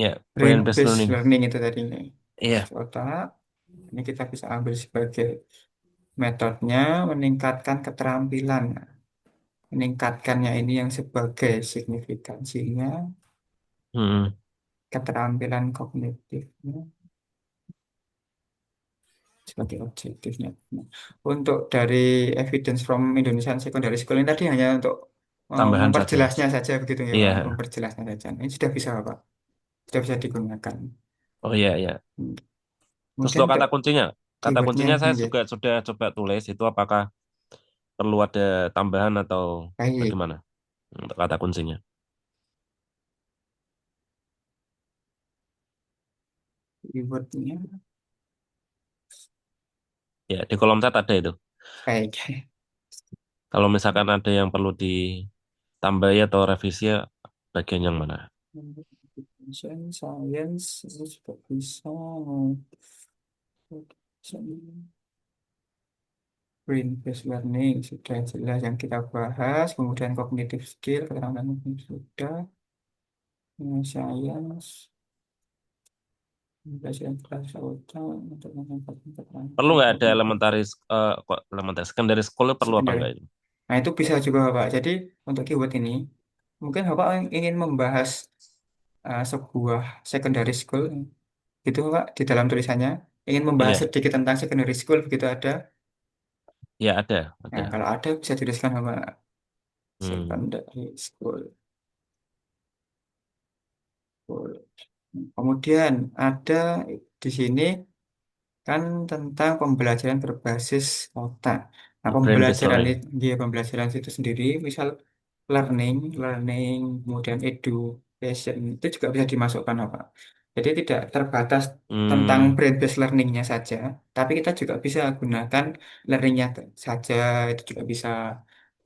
ya, brain brain-based based learning. learning itu tadi. Iya, Basis otak, ini kita bisa ambil sebagai Metodenya meningkatkan keterampilan. Meningkatkannya ini yang sebagai signifikansinya, Hmm, keterampilan kognitifnya sebagai objektifnya. Nah, untuk dari evidence from Indonesian Secondary School ini tadi hanya untuk tambahan saja. memperjelasnya saja begitu ya Pak, Iya. memperjelasnya saja. Ini sudah bisa Pak, sudah bisa digunakan. Oh iya, iya. Hmm. Terus Kemudian untuk untuk kata kuncinya, kata keywordnya, kuncinya saya ya. juga sudah coba tulis itu apakah perlu ada tambahan atau Baik, bagaimana untuk kata kuncinya. keywordnya, Ya, di kolom chat ada itu. baik. Kalau misalkan ada yang perlu ditambahi atau revisi ya, bagian yang mana? Education, science, itu juga bisa. Brain based learning sudah jelas yang kita bahas. Kemudian cognitive skill, keterampilan kognitif sudah. Science, pembelajaran kelas auto untuk meningkatkan Perlu keterampilan nggak ada kognitif elementary, kok elementary, secondary school perlu apa secondary. enggak itu? Nah, itu bisa juga Bapak. Jadi untuk keyword ini, mungkin Bapak ingin membahas sebuah secondary school, gitu Pak, di dalam tulisannya. Ingin membahas Iya, sedikit tentang secondary school, begitu ada. ya ada, Nah, ada. kalau ada bisa tuliskan Bapak. Hmm, Secondary school. School. Kemudian ada di sini kan tentang pembelajaran berbasis otak. Nah, brain based pembelajaran learning. itu, dia pembelajaran itu sendiri, misal learning, learning, kemudian education itu juga bisa dimasukkan apa. Jadi tidak terbatas tentang Hmm, brain based learningnya saja, tapi kita juga bisa gunakan learningnya saja, itu juga bisa.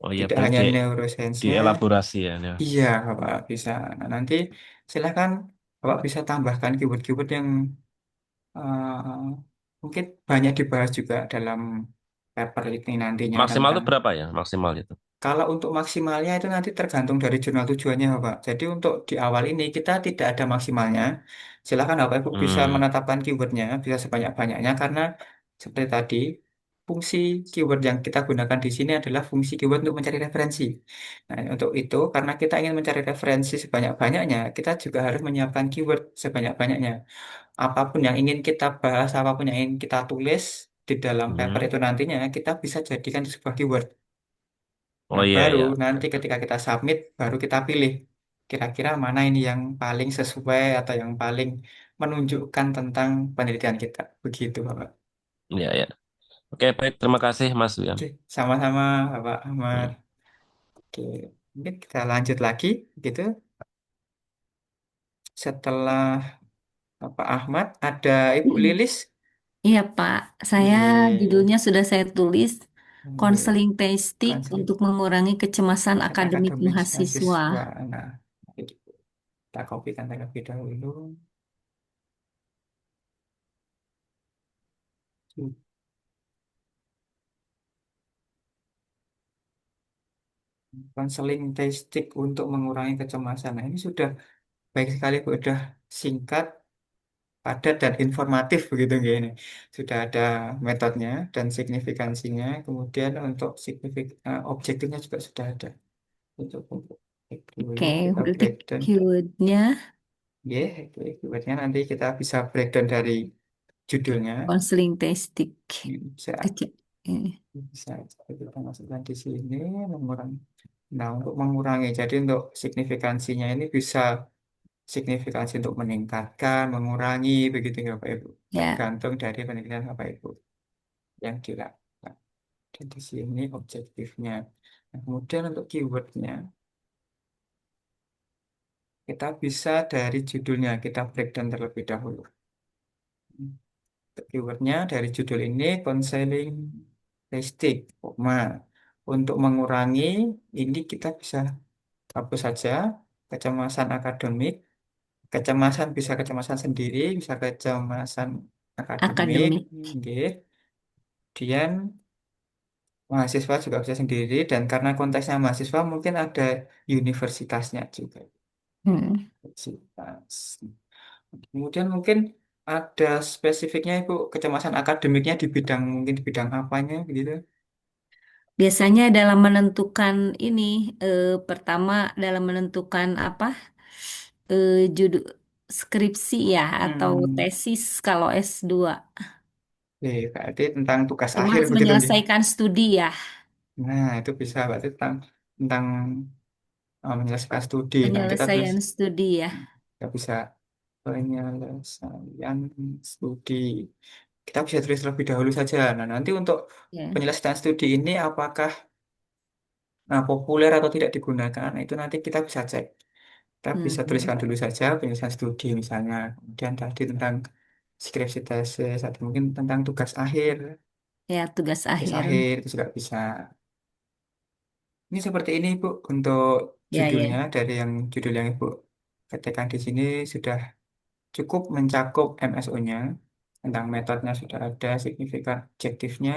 oh iya Tidak berarti hanya neuroscience-nya, dielaborasi ya. Ya. iya Bapak bisa. Nah, nanti silakan Bapak bisa tambahkan keyword-keyword yang eh, mungkin banyak dibahas juga dalam paper ini nantinya Maksimal tentang. itu berapa ya? Maksimal itu. Kalau untuk maksimalnya itu nanti tergantung dari jurnal tujuannya, Pak. Jadi untuk di awal ini kita tidak ada maksimalnya. Silakan Bapak Ibu bisa Hmm, menetapkan keywordnya, bisa sebanyak-banyaknya karena seperti tadi fungsi keyword yang kita gunakan di sini adalah fungsi keyword untuk mencari referensi. Nah, untuk itu karena kita ingin mencari referensi sebanyak-banyaknya, kita juga harus menyiapkan keyword sebanyak-banyaknya. Apapun yang ingin kita bahas, apapun yang ingin kita tulis di dalam paper hmm. itu nantinya kita bisa jadikan itu sebuah keyword. Oh Nah, iya baru ya. nanti ketika kita submit, baru kita pilih kira-kira mana ini yang paling sesuai atau yang paling menunjukkan tentang penelitian kita. Begitu, Bapak. Iya ya. Oke, baik. Terima kasih Mas Wian. Oke, sama-sama, Bapak Ahmad. Hmm. Oke, mungkin kita lanjut lagi, gitu. Setelah Bapak Ahmad, ada Ibu Mm. Lilis. Iya, Pak. Saya Ye, judulnya sudah saya tulis ye. Counseling Testing Konseling untuk mengurangi kecemasan akademik akademis mahasiswa. mahasiswa. Nah, itu kita kopikan terlebih dahulu. Konseling testing untuk mengurangi kecemasan. Nah, ini sudah baik sekali, Bu. Sudah singkat, padat, dan informatif begitu nggak ini. Sudah ada metodenya dan signifikansinya. Kemudian untuk objektifnya juga sudah ada. Untuk dulu Oke, kita berarti breakdown. keywordnya Ya, keywordnya nanti kita bisa breakdown dari judulnya. counseling testing. Bisa, Kecil. Eh, bisa kita masukkan di sini mengurangi. Nah, untuk mengurangi, jadi untuk signifikansinya ini bisa signifikansi untuk meningkatkan, mengurangi, begitu ya Bapak Ibu. Ya, Tergantung dari penelitian Bapak Ibu yang dilakukan. Dan di sini objektifnya. Nah, kemudian untuk keywordnya, kita bisa dari judulnya, kita breakdown terlebih dahulu. Untuk keywordnya dari judul ini, counseling testing, koma. Untuk mengurangi, ini kita bisa hapus saja kecemasan akademik. Kecemasan bisa kecemasan sendiri, bisa kecemasan akademik, akademik. nggih. Kemudian mahasiswa juga bisa sendiri dan karena konteksnya mahasiswa mungkin ada universitasnya juga. Hmm. Universitas. Kemudian mungkin ada spesifiknya Ibu, kecemasan akademiknya di bidang mungkin di bidang apanya gitu? Biasanya dalam menentukan ini, pertama dalam menentukan apa, judul skripsi ya atau Hmm, tesis kalau S2. berarti tentang tugas akhir Termasuk begitu nggih. menyelesaikan studi ya, Nah, itu bisa berarti tentang menyelesaikan studi. Nah, kita tulis penyelesaian studi ya. kita bisa penyelesaian studi. Kita bisa tulis terlebih dahulu saja. Nah, nanti untuk Ya. penyelesaian studi ini apakah populer atau tidak digunakan, nah, itu nanti kita bisa cek. Kita bisa Mhm. tuliskan dulu saja penyelesaian studi misalnya. Kemudian tadi tentang skripsi tesis atau mungkin tentang tugas akhir. Ya, tugas Tugas akhir. akhir itu juga bisa. Ini seperti ini Bu untuk Ya, judulnya ya. dari yang judul yang Ibu ketikkan di sini sudah cukup mencakup MSO-nya. Tentang metodenya sudah ada, signifikan objektifnya.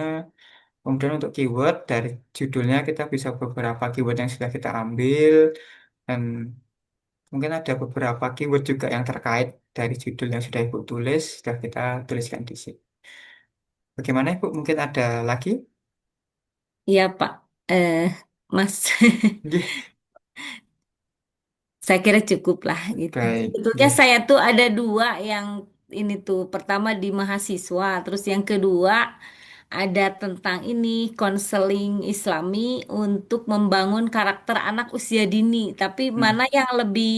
Kemudian untuk keyword dari judulnya kita bisa beberapa keyword yang sudah kita ambil dan mungkin ada beberapa keyword juga yang terkait dari judul yang sudah Ibu tulis, sudah kita tuliskan di sini. Bagaimana Ibu? Mungkin ada lagi? Iya, Pak. Eh, Mas. Nggih. Saya kira cukup lah gitu. Baik, Sebetulnya nggih. saya tuh ada dua yang ini tuh. Pertama di mahasiswa, terus yang kedua ada tentang ini konseling Islami untuk membangun karakter anak usia dini. Tapi Hmm. mana yang lebih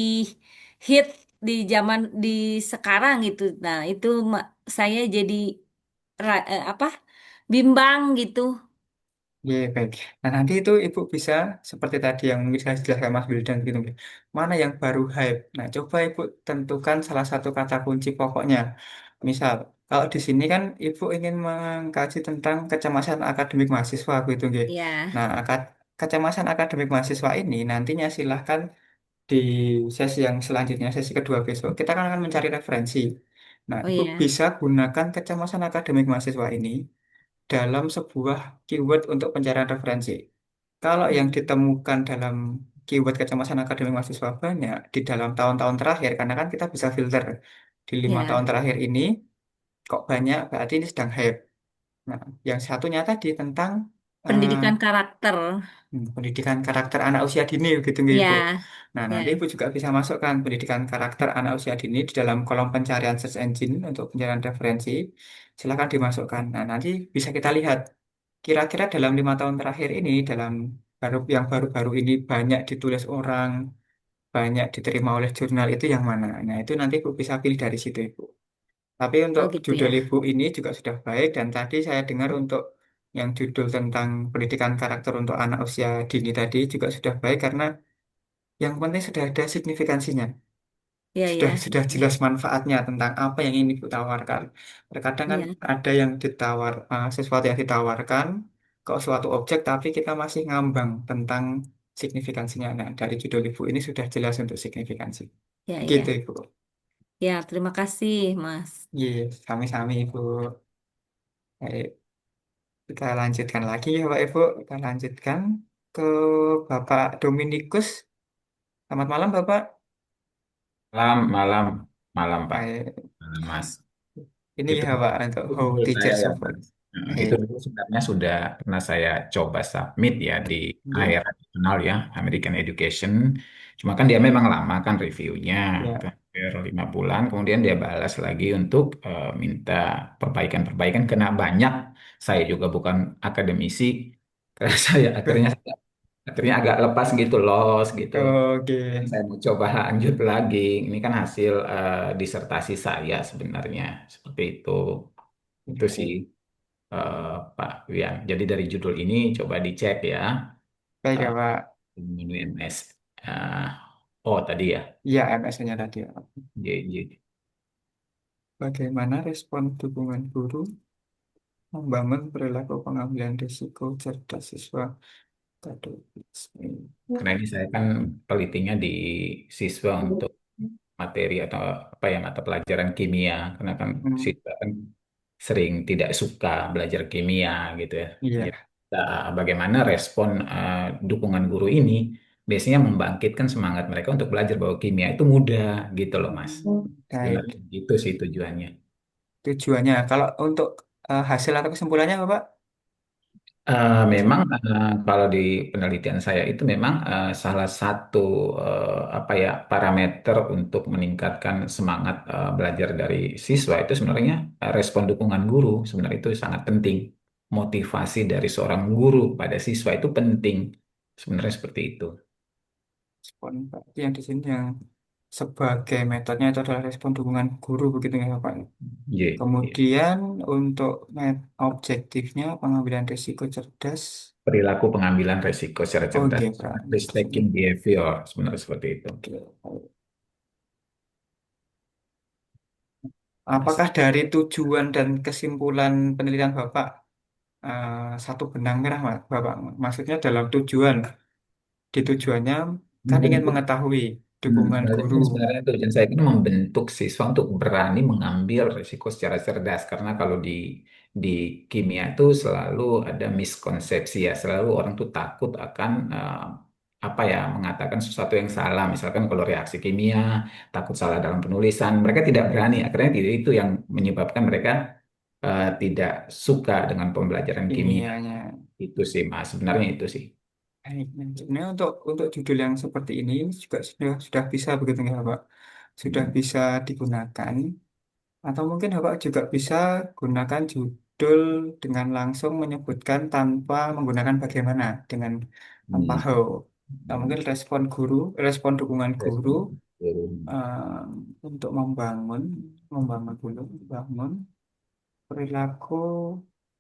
hit di zaman di sekarang gitu. Nah, itu saya jadi apa? Bimbang gitu. Iya, baik. Nah, nanti itu Ibu bisa seperti tadi yang mungkin saya jelaskan Mas Wildan gitu. Nggih. Mana yang baru hype? Nah, coba Ibu tentukan salah satu kata kunci pokoknya. Misal, kalau di sini kan Ibu ingin mengkaji tentang kecemasan akademik mahasiswa gitu, nggih. Ya, Nah, kecemasan akademik mahasiswa ini nantinya silahkan di sesi yang selanjutnya, sesi kedua besok, kita akan mencari referensi. Nah, oh Ibu ya, bisa gunakan kecemasan akademik mahasiswa ini dalam sebuah keyword untuk pencarian referensi. Kalau yang hmm, ditemukan dalam keyword kecemasan akademik mahasiswa banyak di dalam tahun-tahun terakhir, karena kan kita bisa filter di 5 tahun ya, terakhir ini, kok banyak, berarti ini sedang hype. Nah, yang satunya tadi tentang eh, pendidikan karakter. pendidikan karakter anak usia dini, gitu nggih, Ibu. Ya, Nah, nanti Ibu ya, juga bisa masukkan pendidikan karakter anak usia dini di dalam kolom pencarian search engine untuk pencarian referensi. Silakan dimasukkan. Nah, nanti bisa kita lihat kira-kira dalam 5 tahun terakhir ini, dalam yang baru-baru ini banyak ditulis orang, banyak diterima oleh jurnal itu yang mana? Nah, itu nanti Ibu bisa pilih dari situ, Ibu. Tapi untuk oh gitu judul ya. Ibu ini juga sudah baik dan tadi saya dengar untuk yang judul tentang pendidikan karakter untuk anak usia dini tadi juga sudah baik karena yang penting sudah ada signifikansinya. Ya, Sudah ya, sudah ya, jelas manfaatnya tentang apa yang ingin ditawarkan. Terkadang kan ya, ada yang sesuatu yang ditawarkan kok suatu objek tapi kita masih ngambang tentang signifikansinya. Nah, dari judul Ibu ini sudah jelas untuk signifikansi. ya, Gitu ya. Ibu. Ya, terima kasih, Mas. Iya, sami-sami Ibu. Baik, kita lanjutkan lagi ya Pak Ibu. Kita lanjutkan ke Bapak Dominikus. Selamat malam Bapak. Malam, malam, malam Pak, Baik, malam Mas. ini Itu ya Pak untuk itu How menurut saya Teachers ya Support. Mas. Itu Baik. dulu sebenarnya sudah pernah saya coba submit ya di Oke. AER nasional ya, American Education. Cuma kan dia memang lama kan reviewnya, Ya, hampir 5 bulan. Kemudian dia balas lagi untuk minta perbaikan-perbaikan. Kena banyak. Saya juga bukan akademisi. Karena saya akhirnya agak lepas gitu, los gitu. oke. Saya mau coba lanjut lagi. Ini kan hasil disertasi saya sebenarnya seperti itu. Itu sih eh, Pak Wian. Jadi dari judul ini coba dicek ya. Baik ya eh, Pak. menu MS. Eh, oh tadi ya. Iya, MS-nya tadi ya. JJ. Bagaimana respon dukungan guru membangun perilaku pengambilan risiko cerdas siswa kaderisme? Karena ini saya kan pelitinya di siswa untuk materi atau apa ya mata pelajaran kimia. Karena kan Hmm, siswa kan sering tidak suka belajar kimia gitu ya. iya, Jadi, bagaimana respon dukungan guru ini biasanya membangkitkan semangat mereka untuk belajar bahwa kimia itu mudah gitu loh Mas. baik. Gitu sih tujuannya. tujuannya. Kalau untuk hasil atau kesimpulannya, Bapak? Memang kalau di penelitian saya itu memang salah satu apa ya parameter untuk meningkatkan semangat belajar dari siswa itu sebenarnya respon dukungan guru sebenarnya itu sangat penting. Motivasi dari seorang guru pada siswa itu penting sebenarnya seperti itu. Respon berarti yang di sini yang sebagai metodenya itu adalah respon dukungan guru begitu ya, Bapak? Iya, iya. Kemudian untuk objektifnya pengambilan risiko cerdas. Perilaku pengambilan resiko secara Oh, cerdas, oke, Pak. risk taking behavior sebenarnya seperti itu. Oke. Apakah dari tujuan dan kesimpulan penelitian Bapak satu benang merah, Bapak? Maksudnya dalam tujuan, di tujuannya kan ingin Membentuk. mengetahui dukungan guru. Sebenarnya tujuan saya itu membentuk siswa untuk berani mengambil risiko secara cerdas karena kalau di kimia itu selalu ada miskonsepsi ya, selalu orang tuh takut akan apa ya mengatakan sesuatu yang salah. Misalkan kalau reaksi kimia takut salah dalam penulisan, mereka tidak berani. Akhirnya itu yang menyebabkan mereka tidak suka dengan pembelajaran kimia. Kimianya. Itu sih Mas, sebenarnya itu sih. Baik, nah, sebenarnya untuk judul yang seperti ini juga sudah bisa begitu ya, Pak. Sudah Hmm. bisa digunakan atau mungkin Bapak juga bisa gunakan judul dengan langsung menyebutkan tanpa menggunakan bagaimana dengan tanpa Hmm. how. Nah, Hmm. mungkin respon dukungan guru Respon. untuk membangun perilaku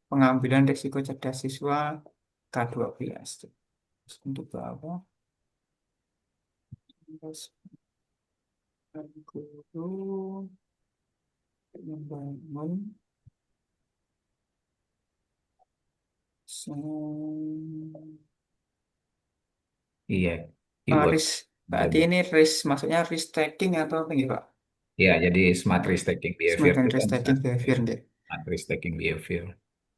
pengambilan risiko cerdas siswa K12. Terus untuk apa? Guru membangun Iya, keyword. risk. Berarti ini risk, maksudnya risk taking atau apa gitu, Pak? Ya, jadi smart risk taking behavior Semacam itu risk kan taking behavior, gitu. smart risk taking behavior.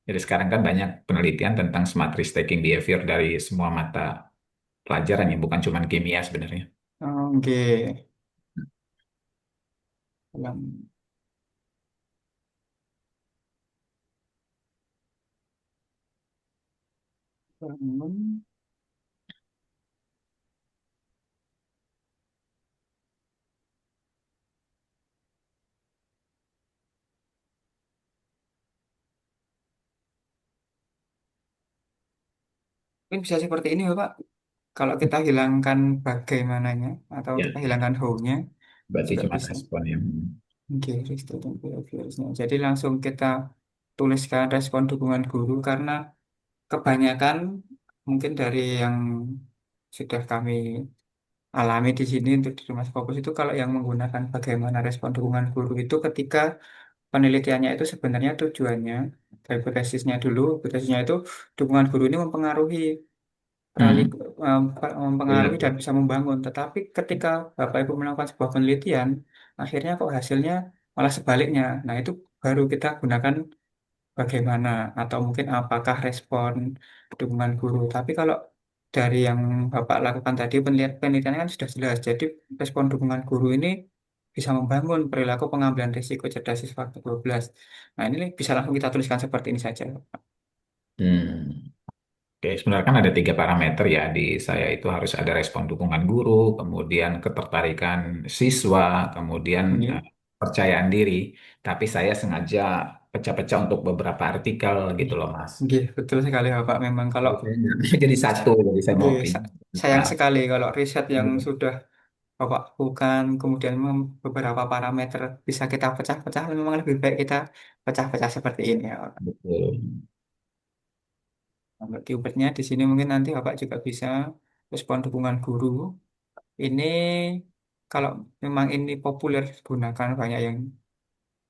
Jadi sekarang kan banyak penelitian tentang smart risk taking behavior dari semua mata pelajaran ya, bukan cuma kimia sebenarnya. Oke. Dalam bangun, mungkin bisa seperti ini, Pak. Kalau kita hilangkan bagaimananya atau Ya, kita hilangkan how-nya berarti juga cuma bisa. respon yang Oke, risk taking behavior. Jadi langsung kita tuliskan respon dukungan guru karena kebanyakan mungkin dari yang sudah kami alami di sini untuk di Rumah Fokus itu kalau yang menggunakan bagaimana respon dukungan guru itu ketika penelitiannya itu sebenarnya tujuannya dari hipotesisnya dulu, hipotesisnya itu dukungan guru ini mempengaruhi hmm, mempengaruhi dan perilaku. bisa membangun. Tetapi ketika Bapak Ibu melakukan sebuah penelitian, akhirnya kok hasilnya malah sebaliknya. Nah, itu baru kita gunakan bagaimana atau mungkin apakah respon dukungan guru. Tapi kalau dari yang Bapak lakukan tadi penelitiannya kan sudah jelas. Jadi respon dukungan guru ini bisa membangun perilaku pengambilan risiko cerdas siswa ke-12. Nah, ini bisa langsung kita tuliskan seperti ini saja. Hmm. Oke, sebenarnya kan ada 3 parameter ya di saya itu harus ada respon dukungan guru, kemudian ketertarikan siswa, kemudian Ini, percayaan diri. Tapi saya sengaja pecah-pecah untuk beberapa artikel gitu loh, Mas. nggih, betul sekali Bapak. Memang kalau Jadi saya nggak jadi satu, jadi saya mau nggih, pilih. sayang Nah, sekali kalau riset yang sudah Bapak bukan kemudian beberapa parameter bisa kita pecah-pecah, memang lebih baik kita pecah-pecah seperti ini ya. betul. Untuk keywordnya di sini mungkin nanti Bapak juga bisa respon dukungan guru. Ini kalau memang ini populer digunakan banyak yang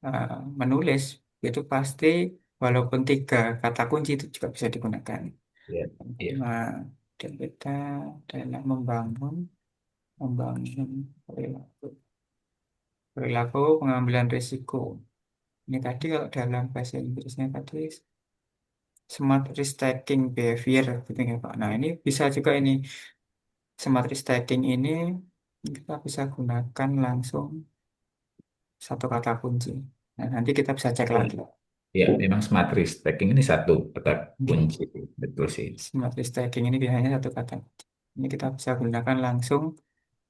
uh, menulis, itu pasti walaupun 3 kata kunci itu juga bisa digunakan. Iya, iya. Nah, dan kita dalam membangun perilaku pengambilan risiko. Ini tadi kalau dalam bahasa Inggrisnya tadi smart risk taking behavior gitu ya Pak. Nah, ini bisa juga ini smart risk taking ini kita bisa gunakan langsung 1 kata kunci. Nah, nanti kita bisa cek lagi. Ya, memang smart risk taking ini satu kata kunci, betul sih. Smart risk taking ini biasanya satu kata. Ini kita bisa gunakan langsung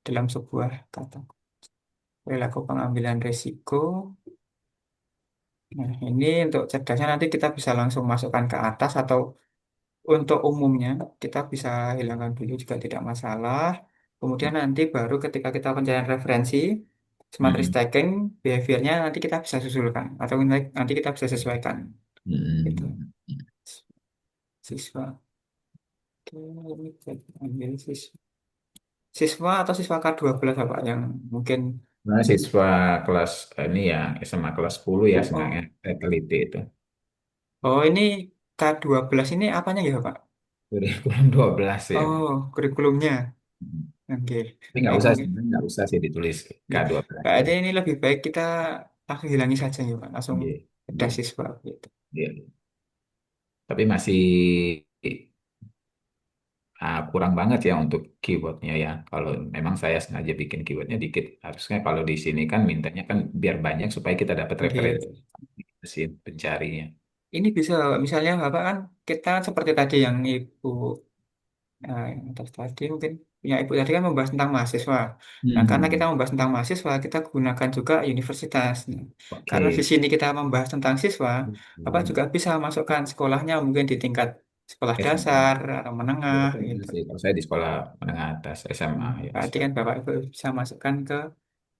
dalam sebuah kata. Perilaku pengambilan risiko. Nah, ini untuk cerdasnya nanti kita bisa langsung masukkan ke atas atau untuk umumnya kita bisa hilangkan dulu juga tidak masalah. Kemudian nanti baru ketika kita pencarian referensi, smart risk Hmm. taking, behaviornya nanti kita bisa susulkan atau nanti kita bisa sesuaikan. Gitu. Hmm. Siswa. Oke, ini saya ambil siswa. Siswa atau siswa K12 Pak yang mungkin Nah, siswa kelas ini ya SMA kelas 10 ya sebenarnya oh, saya teliti itu. oh ini K12 ini apanya ya Pak? Kurikulum 12 ya. Oh, kurikulumnya. Hmm. Oke. Tapi nggak Baik, usah mungkin. sebenarnya nggak usah sih ditulis Oke. K12 ya. Berarti ini lebih baik kita langsung hilangi saja ya Pak, langsung Iya, ada iya, siswa gitu. iya. Tapi masih kurang banget ya untuk keywordnya ya. Kalau memang saya sengaja bikin keywordnya dikit, harusnya kalau di sini kan mintanya kan biar banyak supaya kita dapat referensi Oke. si pencarinya. Ini bisa misalnya Bapak kan kita seperti tadi yang Ibu yang atas tadi mungkin punya Ibu tadi kan membahas tentang mahasiswa. Nah, karena kita Hmm. membahas tentang mahasiswa, kita gunakan juga universitas. Nah, karena di Oke. sini kita membahas tentang siswa, Bapak Hmm. juga bisa masukkan sekolahnya mungkin di tingkat sekolah SMA. dasar atau Ya, menengah betul, betul gitu. sih. Kalau saya di sekolah menengah atas SMA ya Berarti bisa. kan Bapak Ibu bisa masukkan ke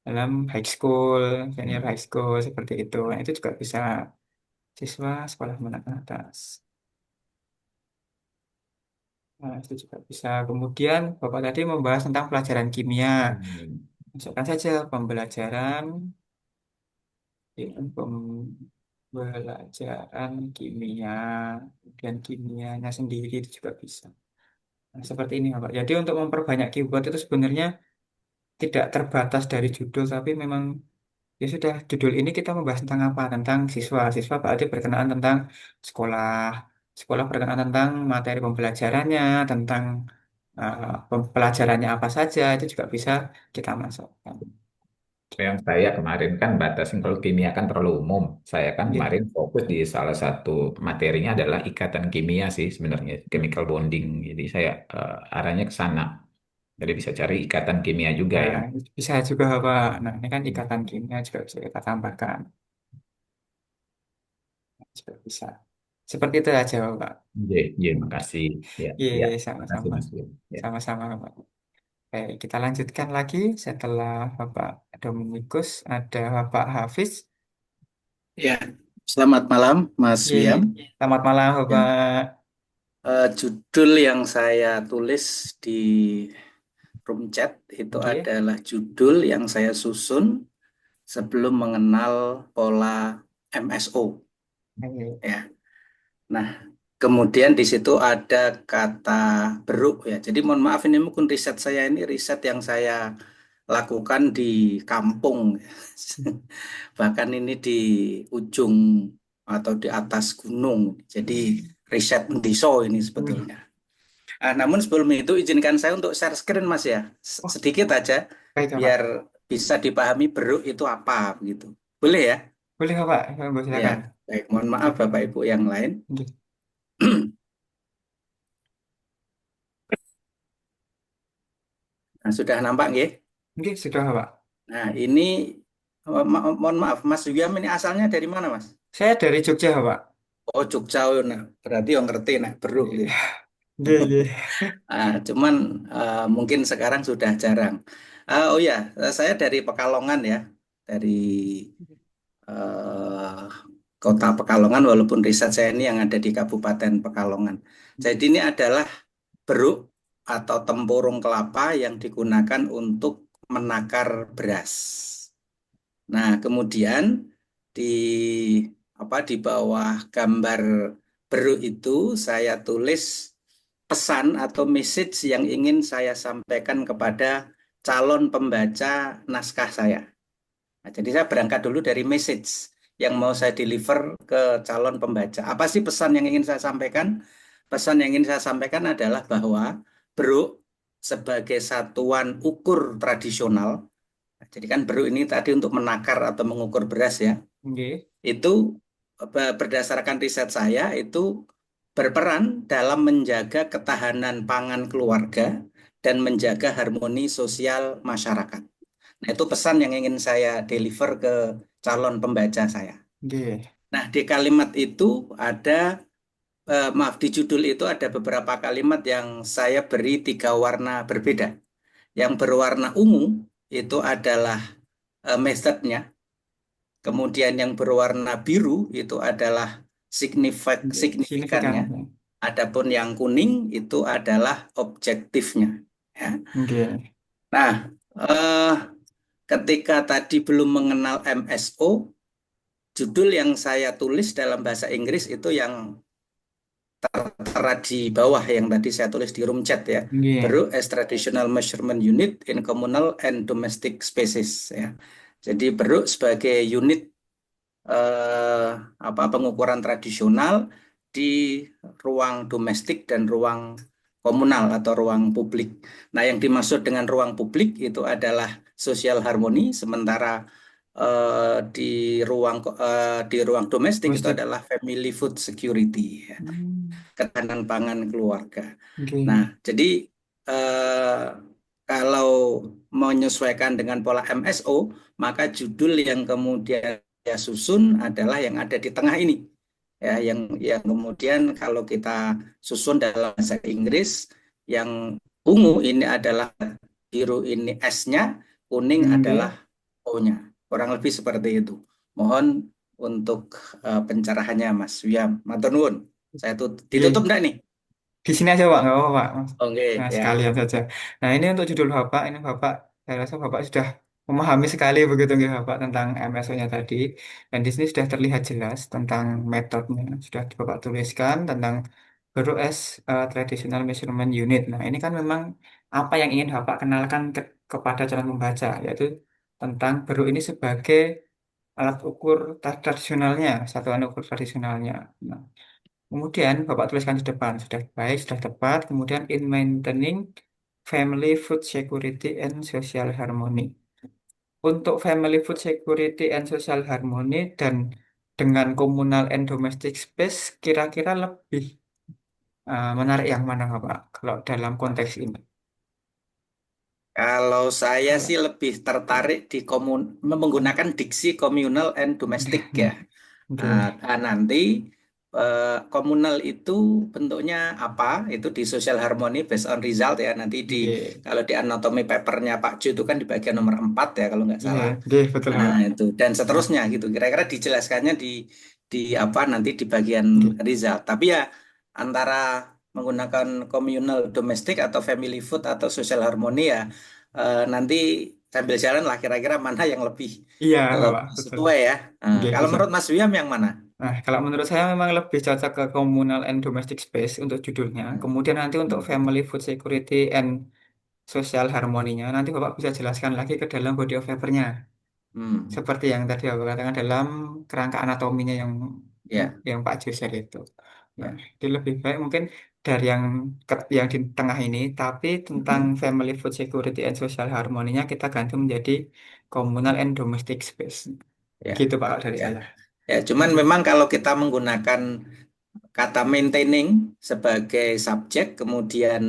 dalam high school, senior Hmm. high school seperti itu. Nah, itu juga bisa siswa sekolah menengah atas. Nah, itu juga bisa. Kemudian Bapak tadi membahas tentang pelajaran kimia. Hmm. Masukkan saja pembelajaran, ya, pembelajaran kimia, kemudian kimianya sendiri itu juga bisa. Nah, seperti ini, Pak. Jadi untuk memperbanyak keyword itu sebenarnya tidak terbatas dari judul, tapi memang ya sudah judul ini kita membahas tentang apa? Tentang siswa. Siswa berarti berkenaan tentang sekolah. Sekolah berkenaan tentang materi pembelajarannya, tentang pelajarannya apa saja, itu juga bisa kita masukkan. Yang saya kemarin kan batasin kalau kimia kan terlalu umum. Saya kan Oke. kemarin fokus di salah satu materinya adalah ikatan kimia sih sebenarnya, chemical bonding. Jadi saya arahnya ke sana. Jadi bisa cari ikatan kimia juga Nah, ya. bisa juga Pak. Nah, ini kan ikatan kimia juga bisa kita tambahkan. Juga bisa. Seperti itu aja Pak. Iya, iya, makasih. Ya, Iya, ya, makasih sama-sama. Mas Wil. Ya. Sama-sama Pak. Baik, kita lanjutkan lagi setelah Bapak Dominikus, ada Bapak Hafiz. Ya, selamat malam Mas Iya, Wiam. selamat malam Ya, Bapak. judul yang saya tulis di room chat itu Oke. adalah judul yang saya susun sebelum mengenal pola MSO. Oke. Ya, nah kemudian di situ ada kata beruk ya. Jadi mohon maaf ini mungkin riset saya ini riset yang saya lakukan di kampung, bahkan ini di ujung atau di atas gunung. Jadi riset mendiso ini Wih, sebetulnya. Namun sebelum itu izinkan saya untuk share screen Mas ya, oh, sedikit aja baik biar Bapak. bisa dipahami beruk itu apa gitu. Boleh ya? Boleh Bapak, Ya, silakan. baik. Mohon maaf Bapak Ibu yang lain. Oke. Nah, sudah nampak nggih? Oke, sudah Bapak. Nah, ini mohon maaf Mas Wiam ini asalnya dari mana Mas? Saya dari Jogja Bapak. Oh, Jogja, oh, nah, berarti yang ngerti nah beruk gitu. Oke, oke. Cuman mungkin sekarang sudah jarang. Oh ya, saya dari Pekalongan ya, dari eh, kota Pekalongan, walaupun riset saya ini yang ada di Kabupaten Pekalongan. Jadi ini adalah beruk atau tempurung kelapa yang digunakan untuk menakar beras. Nah, kemudian di di bawah gambar beruk itu saya tulis pesan atau message yang ingin saya sampaikan kepada calon pembaca naskah saya. Nah, jadi saya berangkat dulu dari message yang mau saya deliver ke calon pembaca. Apa sih pesan yang ingin saya sampaikan? Pesan yang ingin saya sampaikan adalah bahwa beruk sebagai satuan ukur tradisional. Nah, jadi kan beruk ini tadi untuk menakar atau mengukur beras ya. Nggih. itu berdasarkan riset saya itu berperan dalam menjaga ketahanan pangan keluarga dan menjaga harmoni sosial masyarakat. Nah, itu pesan yang ingin saya deliver ke calon pembaca saya. Nggih. Nah, di kalimat itu ada, maaf, di judul itu ada beberapa kalimat yang saya beri 3 warna berbeda. Yang berwarna ungu itu adalah methodnya. Kemudian yang berwarna biru itu adalah Nggih. Signifikan. signifikannya. Adapun yang kuning itu adalah objektifnya. Ya. Nggih. Nah, eh, ketika tadi belum mengenal MSO, judul yang saya tulis dalam bahasa Inggris itu yang tertera di bawah yang tadi saya tulis di room chat ya. Nggih. Baru as traditional measurement unit in communal and domestic spaces ya. Jadi baru sebagai unit pengukuran tradisional di ruang domestik dan ruang komunal atau ruang publik. Nah, yang dimaksud dengan ruang publik itu adalah sosial harmoni, sementara di ruang domestik itu Domestik. adalah family food security, ya, ketahanan pangan keluarga. Nggih. Nah, jadi kalau menyesuaikan dengan pola MSO, maka judul yang kemudian saya susun adalah yang ada di tengah ini. Ya, yang kemudian kalau kita susun dalam bahasa Inggris, yang ungu ini adalah biru ini S-nya, kuning Nggih. adalah O-nya. Kurang lebih seperti itu. Mohon untuk pencerahannya Mas Wiam. Matur nuwun. Saya ditutup enggak nih? Di sini aja Pak, nggak apa-apa Pak. Oke, Nah, ya. sekalian saja. Nah, ini untuk judul Bapak, ini Bapak, saya rasa Bapak sudah memahami sekali begitu nggih Bapak tentang MSO-nya tadi. Dan di sini sudah terlihat jelas tentang metodenya, sudah Bapak tuliskan tentang Guru as Traditional Measurement Unit. Nah, ini kan memang apa yang ingin Bapak kenalkan kepada calon pembaca, yaitu tentang Guru ini sebagai alat ukur tradisionalnya, satuan ukur tradisionalnya. Nah, kemudian Bapak tuliskan di depan, sudah baik, sudah tepat. Kemudian in maintaining family food security and social harmony. Untuk family food security and social harmony dan dengan communal and domestic space, kira-kira lebih menarik yang mana Bapak? Kalau dalam konteks ini. Kalau saya Kalau- sih lebih tertarik di menggunakan diksi communal and domestic ya. Oke. Nah, nanti komunal itu bentuknya apa? Itu di social harmony based on result ya. Nanti Oke. kalau di anatomy papernya Pak Ju itu kan di bagian nomor 4 ya kalau nggak Iya, salah. oke, betul Pak. Nah, itu dan seterusnya gitu. Kira-kira dijelaskannya di apa nanti di bagian Oke. result. Tapi ya antara menggunakan communal domestic atau family food atau social harmony ya nanti sambil jalan lah kira-kira mana yang lebih Iya, Bapak, betul. sesuai ya. Oke, Kalau bisa. menurut Mas Wiam yang mana? Nah, kalau menurut saya memang lebih cocok ke communal and domestic space untuk judulnya. Kemudian nanti untuk family food security and social harmoninya, nanti Bapak bisa jelaskan lagi ke dalam body of paper-nya. Hmm, Seperti yang tadi Bapak katakan dalam kerangka anatominya ya. yang Pak Juser itu. Ya, jadi lebih baik mungkin dari yang di tengah ini, tapi tentang family food security and social harmoninya kita ganti menjadi communal and domestic space. Ya. Gitu Pak dari Ya. saya. Ya, cuman memang kalau kita menggunakan kata maintaining sebagai subjek, kemudian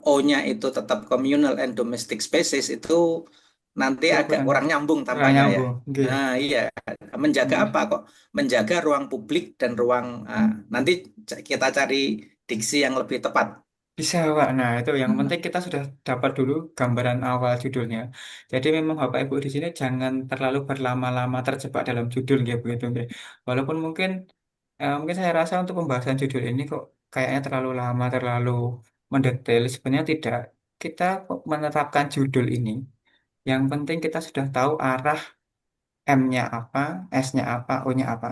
O-nya itu tetap communal and domestic spaces itu nanti agak kurang nyambung tampaknya ya. Nyambung. Oke. Nah, iya. Menjaga apa kok? Menjaga ruang publik dan ruang nanti kita cari diksi yang lebih tepat. Bisa, Pak. Nah, itu yang penting kita sudah dapat dulu gambaran awal judulnya. Jadi memang Bapak Ibu di sini jangan terlalu berlama-lama terjebak dalam judul ya begitu. Nggih. Walaupun mungkin saya rasa untuk pembahasan judul ini kok kayaknya terlalu lama, terlalu mendetail. Sebenarnya tidak. Kita kok menetapkan judul ini. Yang penting kita sudah tahu arah M-nya apa, S-nya apa, O-nya apa.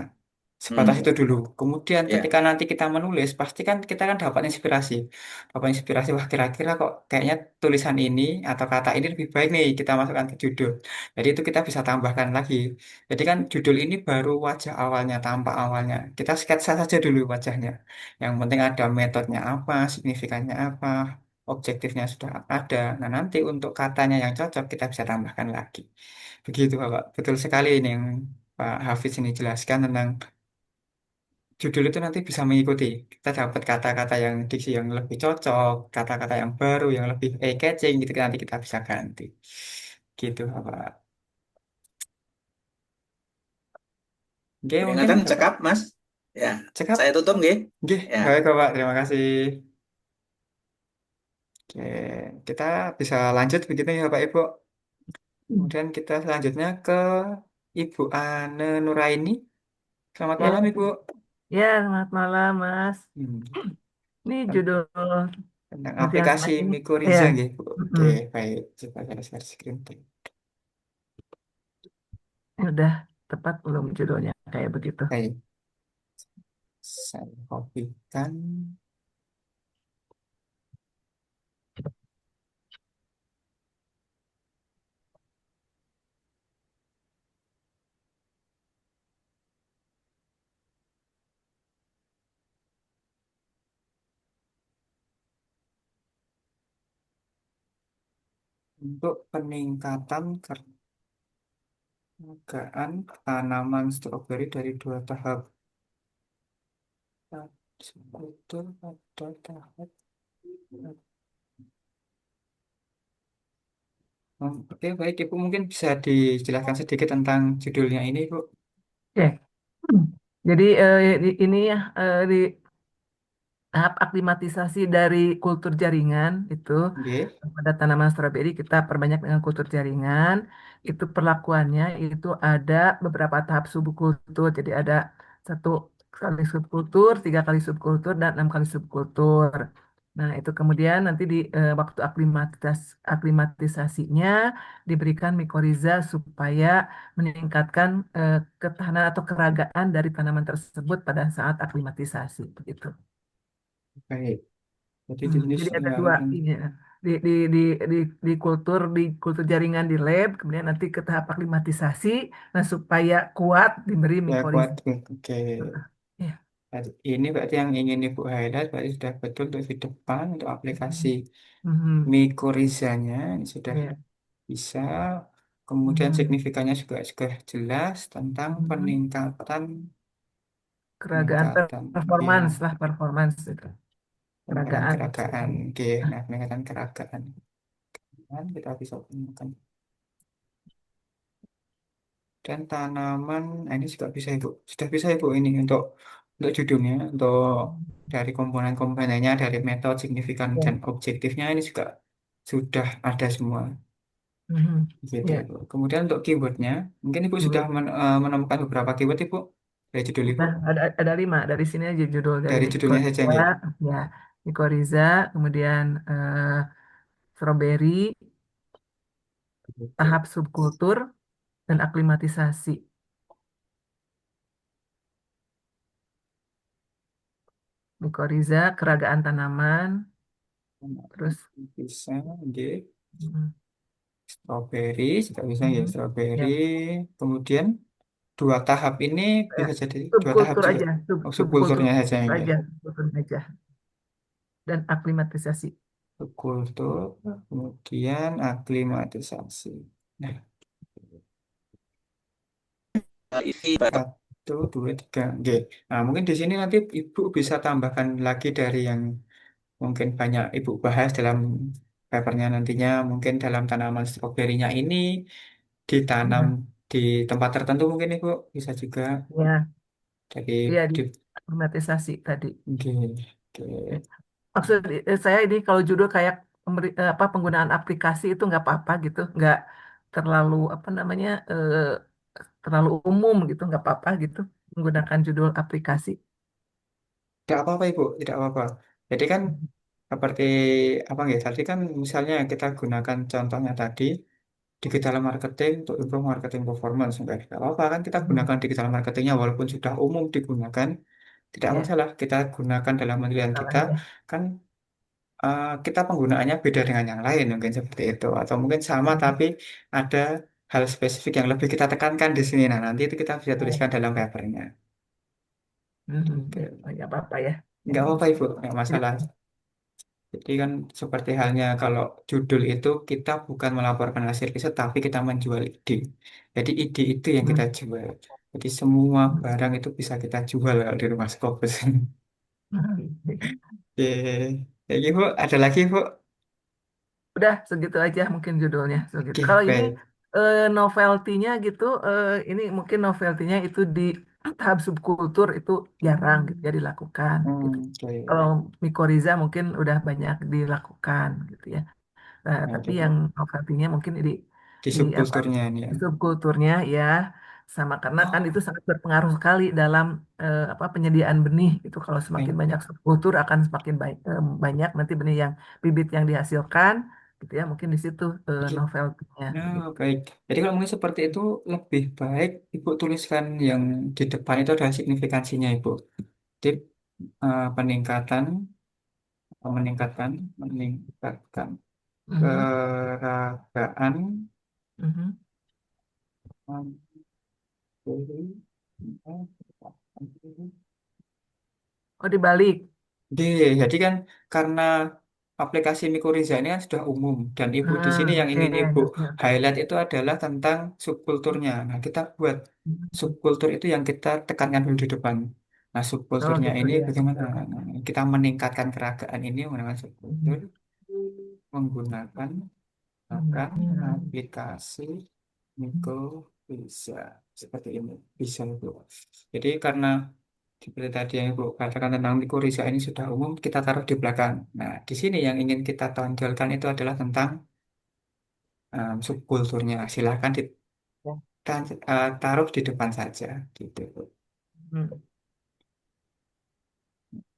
Sebatas itu dulu. Kemudian Ya. ketika nanti kita menulis, pasti kan kita kan dapat inspirasi. Dapat inspirasi, wah kira-kira kok kayaknya tulisan ini atau kata ini lebih baik nih kita masukkan ke judul. Jadi itu kita bisa tambahkan lagi. Jadi kan judul ini baru wajah awalnya, tampak awalnya. Kita sketsa saja dulu wajahnya. Yang penting ada metodenya apa, signifikannya apa, objektifnya sudah ada. Nah nanti untuk katanya yang cocok kita bisa tambahkan lagi. Begitu Bapak. Betul sekali ini yang Pak Hafiz ini jelaskan tentang judul itu nanti bisa mengikuti. Kita dapat kata-kata yang diksi yang lebih cocok, kata-kata yang baru, yang lebih eye-catching gitu nanti kita bisa ganti. Gitu, Pak. Oke, mungkin Peringatan Bapak cekap, Mas. Ya, cekap. saya tutup nggih. Oke, Ya. baik Bapak. Terima kasih. Oke, kita bisa lanjut begitu ya Pak Ibu. Kemudian kita selanjutnya ke Ibu Ane Nuraini. Selamat Ya, malam Ibu. ya, selamat malam, Mas. Hmm, Ini ten- judul Tentang penelitian aplikasi saya ini. Mycorrhiza Ya, gitu. Oke, mm-mm. baik. Coba saya share screen. Ini udah tepat belum judulnya kayak begitu? Baik, saya kopikan. Untuk peningkatan kehargaan tanaman stroberi dari dua tahap. Itu ada tahap. Oke, baik Ibu mungkin bisa dijelaskan sedikit tentang judulnya ini Ibu. Ya. Jadi ini ya di tahap aklimatisasi dari kultur jaringan itu Oke, pada tanaman stroberi kita perbanyak dengan kultur jaringan. Itu perlakuannya itu ada beberapa tahap subkultur. Jadi ada 1 kali subkultur, 3 kali subkultur, dan 6 kali subkultur. Nah, itu kemudian nanti di waktu aklimatisasinya diberikan mikoriza supaya meningkatkan ketahanan atau keragaan dari tanaman tersebut pada saat aklimatisasi. Begitu. baik. Jadi Hmm, jenis jadi ada dua ini ya. Di di di kultur jaringan di lab, kemudian nanti ke tahap aklimatisasi. Nah, supaya kuat diberi ya kuat. mikoriza. Oke. Ya. Ini berarti yang ingin Ibu highlight berarti sudah betul untuk di depan untuk aplikasi Mhm. mikorizanya ini sudah Ya. bisa. Kemudian Mhm. signifikannya juga jelas tentang Mhm. peningkatan Keragaan peningkatan performance ya lah, performance itu. peningkatan Keragaan keragaan. maksudnya. Oke, nah peningkatan keragaan. Dan kita bisa gunakan dan tanaman nah ini juga bisa Ibu sudah bisa Ibu ini untuk judulnya untuk dari komponen-komponennya dari metode signifikan Ya. dan objektifnya ini juga sudah ada semua Mhm. gitu Ya. Ibu. Kemudian untuk keywordnya mungkin Ibu sudah Keyword. menemukan beberapa keyword Ibu dari judul Ibu Nah, ada 5 dari sini aja judul dari dari judulnya saja Mikoriza, nggih. ya, Mikoriza, kemudian strawberry, tahap subkultur dan aklimatisasi. Mikoriza, keragaan tanaman, terus Bisa nggih. mm, Strawberry juga bisa ya strawberry. ya, Kemudian dua tahap ini ya, bisa jadi dua tahap subkultur juga. aja, Oh, subkultur subkulturnya saja ya. aja, subkultur aja, dan aklimatisasi. Subkultur, kemudian aklimatisasi. Nah, Ini satu, dua, tiga. Oke. Nah, mungkin di sini nanti Ibu bisa tambahkan lagi dari yang mungkin banyak Ibu bahas dalam papernya nantinya. Mungkin dalam tanaman stroberinya ini ditanam Ya, di tempat tertentu mungkin Ibu bisa juga ya, dari ya di aklimatisasi tadi. oke, Ya. oke. Maksud saya ini kalau judul kayak penggunaan aplikasi itu nggak apa-apa gitu, nggak terlalu apa namanya terlalu umum gitu, nggak apa-apa gitu menggunakan judul aplikasi. Tidak apa-apa Ibu, tidak apa-apa. Jadi kan seperti apa ya? Tadi kan misalnya kita gunakan contohnya tadi digital marketing untuk improve marketing performance. Enggak apa-apa kan kita Hmm. gunakan digital marketingnya walaupun sudah umum digunakan, tidak Ya, masalah. Kita gunakan dalam penelitian kita salahnya. kan kita penggunaannya beda dengan yang lain mungkin seperti itu atau mungkin sama Hmm. tapi ada hal spesifik yang lebih kita tekankan di sini. Nah, nanti itu kita bisa Ya. tuliskan dalam papernya. Ya, Oke. nggak apa-apa ya. Ya. Nggak apa-apa Ibu, nggak Ya. masalah. Jadi kan seperti halnya kalau judul itu kita bukan melaporkan hasil riset tapi kita menjual ide. Jadi ide itu yang kita Hmm. jual. Jadi semua barang itu bisa kita jual kalau di rumah Scopus. Oke, ya Bu, ada lagi Bu? Udah segitu aja mungkin judulnya segitu. Oke, Kalau ini baik. novelty-nya gitu, ini mungkin novelty-nya itu di tahap subkultur itu jarang gitu ya dilakukan gitu. Kalau Oke. Mikoriza mungkin udah banyak dilakukan gitu ya. Nah, Nah, tapi itu Bu. yang novelty-nya mungkin Di di apa subkulturnya ini ya. di subkulturnya ya, sama karena kan itu Oh, sangat berpengaruh sekali dalam apa penyediaan benih itu. Kalau semakin baik. banyak subkultur akan semakin baik, banyak nanti benih yang bibit yang dihasilkan gitu ya, mungkin di situ Oke. novelty-nya Nah, begitu. baik. Jadi kalau mungkin seperti itu lebih baik Ibu tuliskan yang di depan itu adalah signifikansinya Ibu. Jadi peningkatan, meningkatkan Mhm, keragaan mhm. Oh, dibalik. Jadi kan karena aplikasi Mikoriza ini kan sudah umum dan Ibu di sini yang Oke, ingin Ibu oke, oke. highlight itu adalah tentang subkulturnya. Nah, kita buat subkultur itu yang kita tekankan dulu di depan. Nah, Oh subkulturnya gitu ini ya. bagaimana? Oke, oke. Nah, kita meningkatkan keragaman ini menggunakan subkultur, Mhm. menggunakan akan Mhm. aplikasi Mikoriza seperti ini bisa itu. Jadi karena seperti tadi yang Ibu katakan tentang mikorrhiza ini sudah umum, kita taruh di belakang. Nah, di sini yang ingin kita tonjolkan itu adalah tentang subkulturnya. Silahkan taruh di depan saja, gitu. Mhm.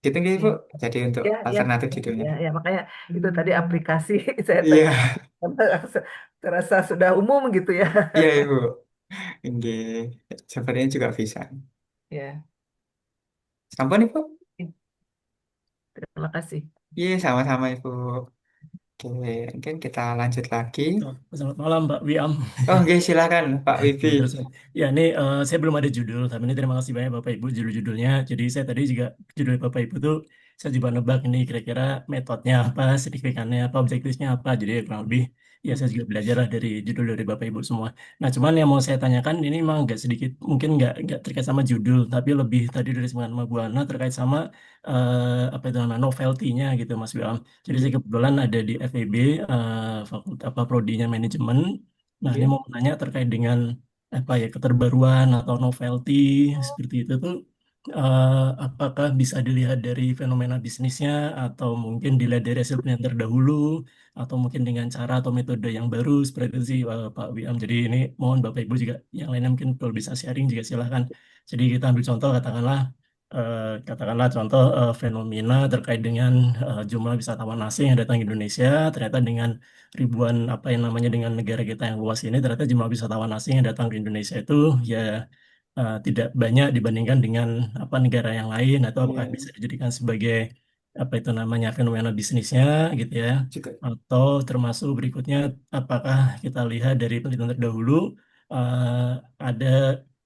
Gitu nggih, Ya, Bu. Jadi untuk ya, ya, alternatif ya, judulnya. ya, ya, makanya itu tadi aplikasi saya tanya Iya, karena terasa sudah umum gitu ya. iya Ibu. Ini sepertinya juga bisa. Ya, Sampun Ibu? terima kasih. Iya, sama-sama Ibu. Oke, mungkin kita lanjut lagi. Selamat malam Pak Wiam. Oh, oke, silakan Pak Wibi. Ya, terus ya ini saya belum ada judul, tapi ini terima kasih banyak Bapak Ibu judul-judulnya. Jadi saya tadi juga judul Bapak Ibu tuh saya juga nebak ini kira-kira metodenya apa, signifikannya apa, objektifnya apa. Jadi kurang lebih ya saya juga belajar lah dari judul dari Bapak Ibu semua. Nah cuman yang mau saya tanyakan ini memang agak sedikit mungkin nggak terkait sama judul, tapi lebih tadi dari sama Bu Ana terkait sama apa itu namanya novelty-nya gitu Mas Wiam. Jadi saya Oke, kebetulan ada di FEB fakultas apa prodinya manajemen. Nah, ini oke. mau nanya terkait dengan apa ya keterbaruan atau novelty seperti itu tuh apakah bisa dilihat dari fenomena bisnisnya atau mungkin dilihat dari hasil penelitian terdahulu atau mungkin dengan cara atau metode yang baru seperti itu sih Pak Wiam. Jadi ini mohon Bapak Ibu juga yang lainnya mungkin kalau bisa sharing juga silahkan. Jadi kita ambil contoh katakanlah contoh fenomena terkait dengan jumlah wisatawan asing yang datang ke Indonesia ternyata dengan ribuan apa yang namanya dengan negara kita yang luas ini ternyata jumlah wisatawan asing yang datang ke Indonesia itu ya tidak banyak dibandingkan dengan apa negara yang lain atau apakah Iya, bisa dijadikan sebagai apa itu namanya fenomena bisnisnya gitu ya juga. atau termasuk berikutnya apakah kita lihat dari penelitian terdahulu eh, ada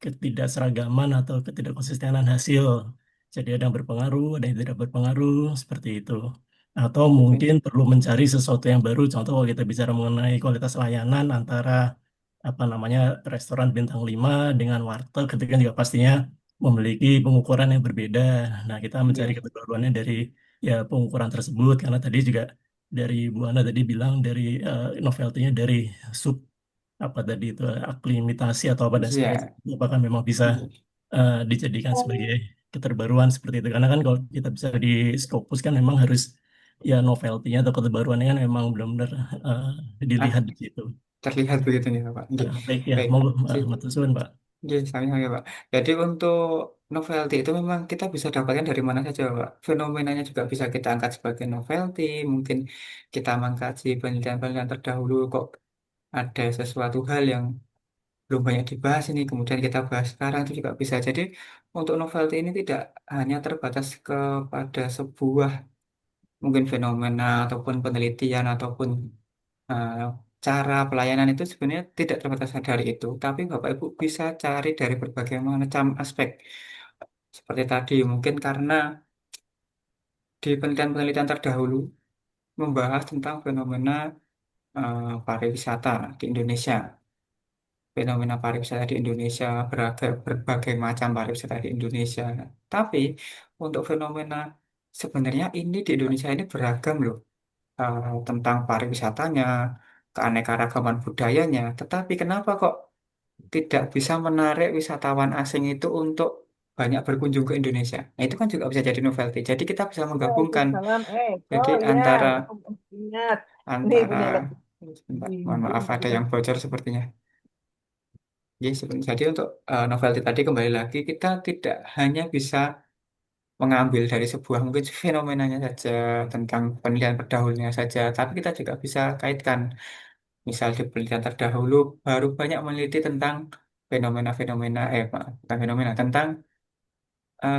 ketidakseragaman atau ketidakkonsistenan hasil jadi ada yang berpengaruh ada yang tidak berpengaruh seperti itu atau Oke. mungkin perlu mencari sesuatu yang baru. Contoh kalau kita bicara mengenai kualitas layanan antara apa namanya restoran bintang 5 dengan warteg, ketika juga pastinya memiliki pengukuran yang berbeda. Nah, kita mencari Iya. keterbaruannya dari ya pengukuran tersebut karena tadi juga dari Bu Ana tadi bilang dari novelty-nya dari sub apa tadi itu aklimatasi atau apa dan sebagainya. Iya. Apakah memang bisa dijadikan sebagai keterbaruan seperti itu karena kan kalau kita bisa di Scopus kan memang harus ya novelty-nya atau keterbaruannya kan memang benar-benar eh, Ah, dilihat di situ. terlihat begitu nih Pak. Oke. Baik ya, Baik. mau Sip. matur suwun Pak. Oke, sama ya Pak. Jadi untuk novelty itu memang kita bisa dapatkan dari mana saja Pak. Fenomenanya juga bisa kita angkat sebagai novelty. Mungkin kita mengkaji penelitian-penelitian terdahulu kok ada sesuatu hal yang belum banyak dibahas ini. Kemudian kita bahas sekarang itu juga bisa. Jadi untuk novelty ini tidak hanya terbatas kepada sebuah mungkin fenomena ataupun penelitian ataupun eh, cara pelayanan itu sebenarnya tidak terbatas dari itu, tapi Bapak Ibu bisa cari dari berbagai macam aspek. Seperti tadi, mungkin karena di penelitian-penelitian terdahulu membahas tentang fenomena pariwisata di Indonesia. fenomena pariwisata di Indonesia, berbagai macam pariwisata di Indonesia. Tapi untuk fenomena sebenarnya ini di Indonesia ini beragam loh, tentang pariwisatanya, keanekaragaman budayanya. Tetapi kenapa kok tidak bisa menarik wisatawan asing itu untuk banyak berkunjung ke Indonesia? Nah, itu kan juga bisa jadi novelty. Jadi kita bisa menggabungkan. Waalaikumsalam. Jadi Oh ya, antara aku ingat. Ini antara punya lagi sebentar, di mohon maaf ada yang bocor sepertinya. Jadi untuk novelty tadi kembali lagi kita tidak hanya bisa mengambil dari sebuah mungkin fenomenanya saja tentang penelitian terdahulunya saja, tapi kita juga bisa kaitkan. Misal di penelitian terdahulu baru banyak meneliti tentang fenomena-fenomena, bukan fenomena, tentang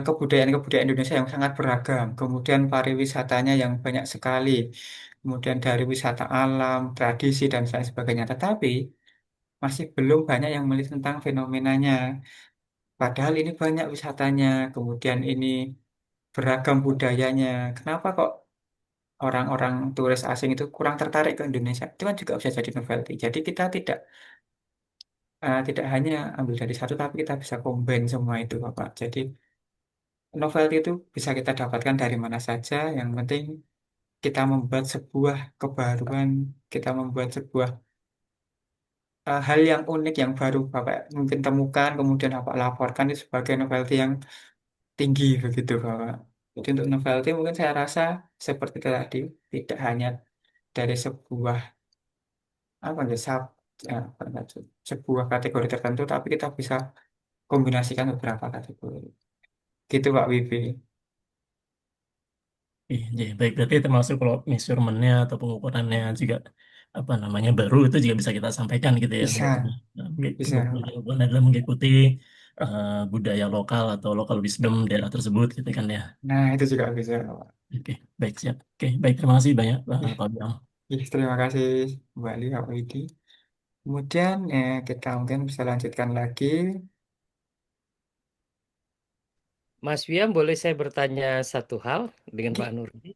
kebudayaan-kebudayaan Indonesia yang sangat beragam, kemudian pariwisatanya yang banyak sekali, kemudian dari wisata alam, tradisi, dan lain sebagainya. Tetapi masih belum banyak yang meneliti tentang fenomenanya. Padahal ini banyak wisatanya, kemudian ini beragam budayanya. Kenapa kok orang-orang turis asing itu kurang tertarik ke Indonesia? Itu kan juga bisa jadi novelty. Jadi kita tidak hanya ambil dari satu, tapi kita bisa combine semua itu, Bapak. Jadi novelty itu bisa kita dapatkan dari mana saja. Yang penting kita membuat sebuah kebaruan, kita membuat sebuah hal yang unik yang baru Bapak mungkin temukan, kemudian Bapak laporkan itu sebagai novelty yang tinggi begitu Bapak. Jadi untuk novelty mungkin saya rasa seperti itu tadi, tidak hanya dari sebuah apa ya, apa namanya, sebuah kategori tertentu, tapi kita bisa kombinasikan beberapa kategori. Gitu Pak Wibi. Iya, jadi baik, berarti termasuk kalau measurementnya atau pengukurannya juga apa namanya baru itu juga bisa kita sampaikan gitu ya. Bisa, Berarti bisa Pak. pengukuran adalah mengikuti budaya lokal atau local wisdom daerah tersebut gitu kan ya. Nah, itu juga bisa Pak. Oke, baik siap. Oke, baik, terima kasih banyak Ya, Pak Biang. terima kasih kembali Pak Widi. Kemudian kita mungkin bisa lanjutkan lagi. Mas Wiam, boleh saya bertanya satu hal dengan Pak Gih, Nurdi?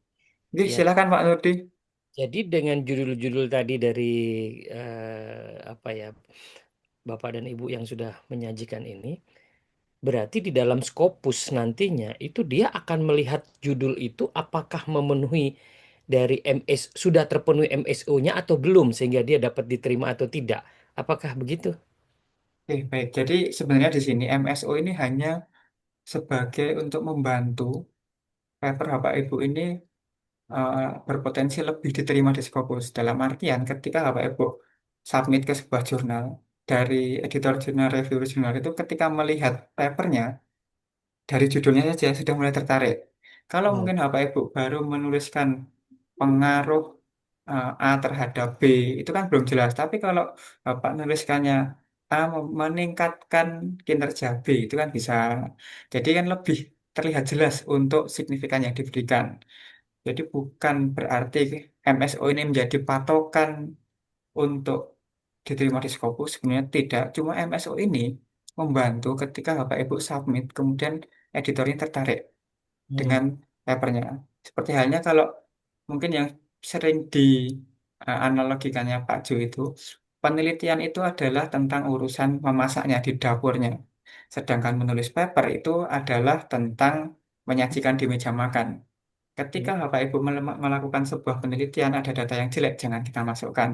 Ya, silakan Pak Nurdi. jadi dengan judul-judul tadi dari apa ya, Bapak dan Ibu yang sudah menyajikan ini, berarti di dalam Scopus nantinya itu dia akan melihat judul itu apakah memenuhi dari sudah terpenuhi MSO-nya atau belum sehingga dia dapat diterima atau tidak. Apakah begitu? Oke, baik. Jadi sebenarnya di sini MSO ini hanya sebagai untuk membantu paper Bapak Ibu ini eh, berpotensi lebih diterima di Scopus. Dalam artian ketika Bapak Ibu submit ke sebuah jurnal, dari editor jurnal, review jurnal itu ketika melihat papernya, dari judulnya saja sudah mulai tertarik. Kalau Oh, mungkin Bapak Ibu baru menuliskan pengaruh A terhadap B, itu kan belum jelas. Tapi kalau Bapak menuliskannya A meningkatkan kinerja B, itu kan bisa. Jadi kan lebih terlihat jelas untuk signifikan yang diberikan. Jadi bukan berarti MSO ini menjadi patokan untuk diterima di Scopus, sebenarnya tidak. Cuma MSO ini membantu ketika Bapak Ibu submit, kemudian editornya tertarik hmm. dengan papernya. Seperti halnya kalau mungkin yang sering di analogikannya Pak Jo itu, penelitian itu adalah tentang urusan memasaknya di dapurnya. Sedangkan menulis paper itu adalah tentang menyajikan di meja makan. Ketika Bapak Ibu melakukan sebuah penelitian, ada data yang jelek, jangan kita masukkan.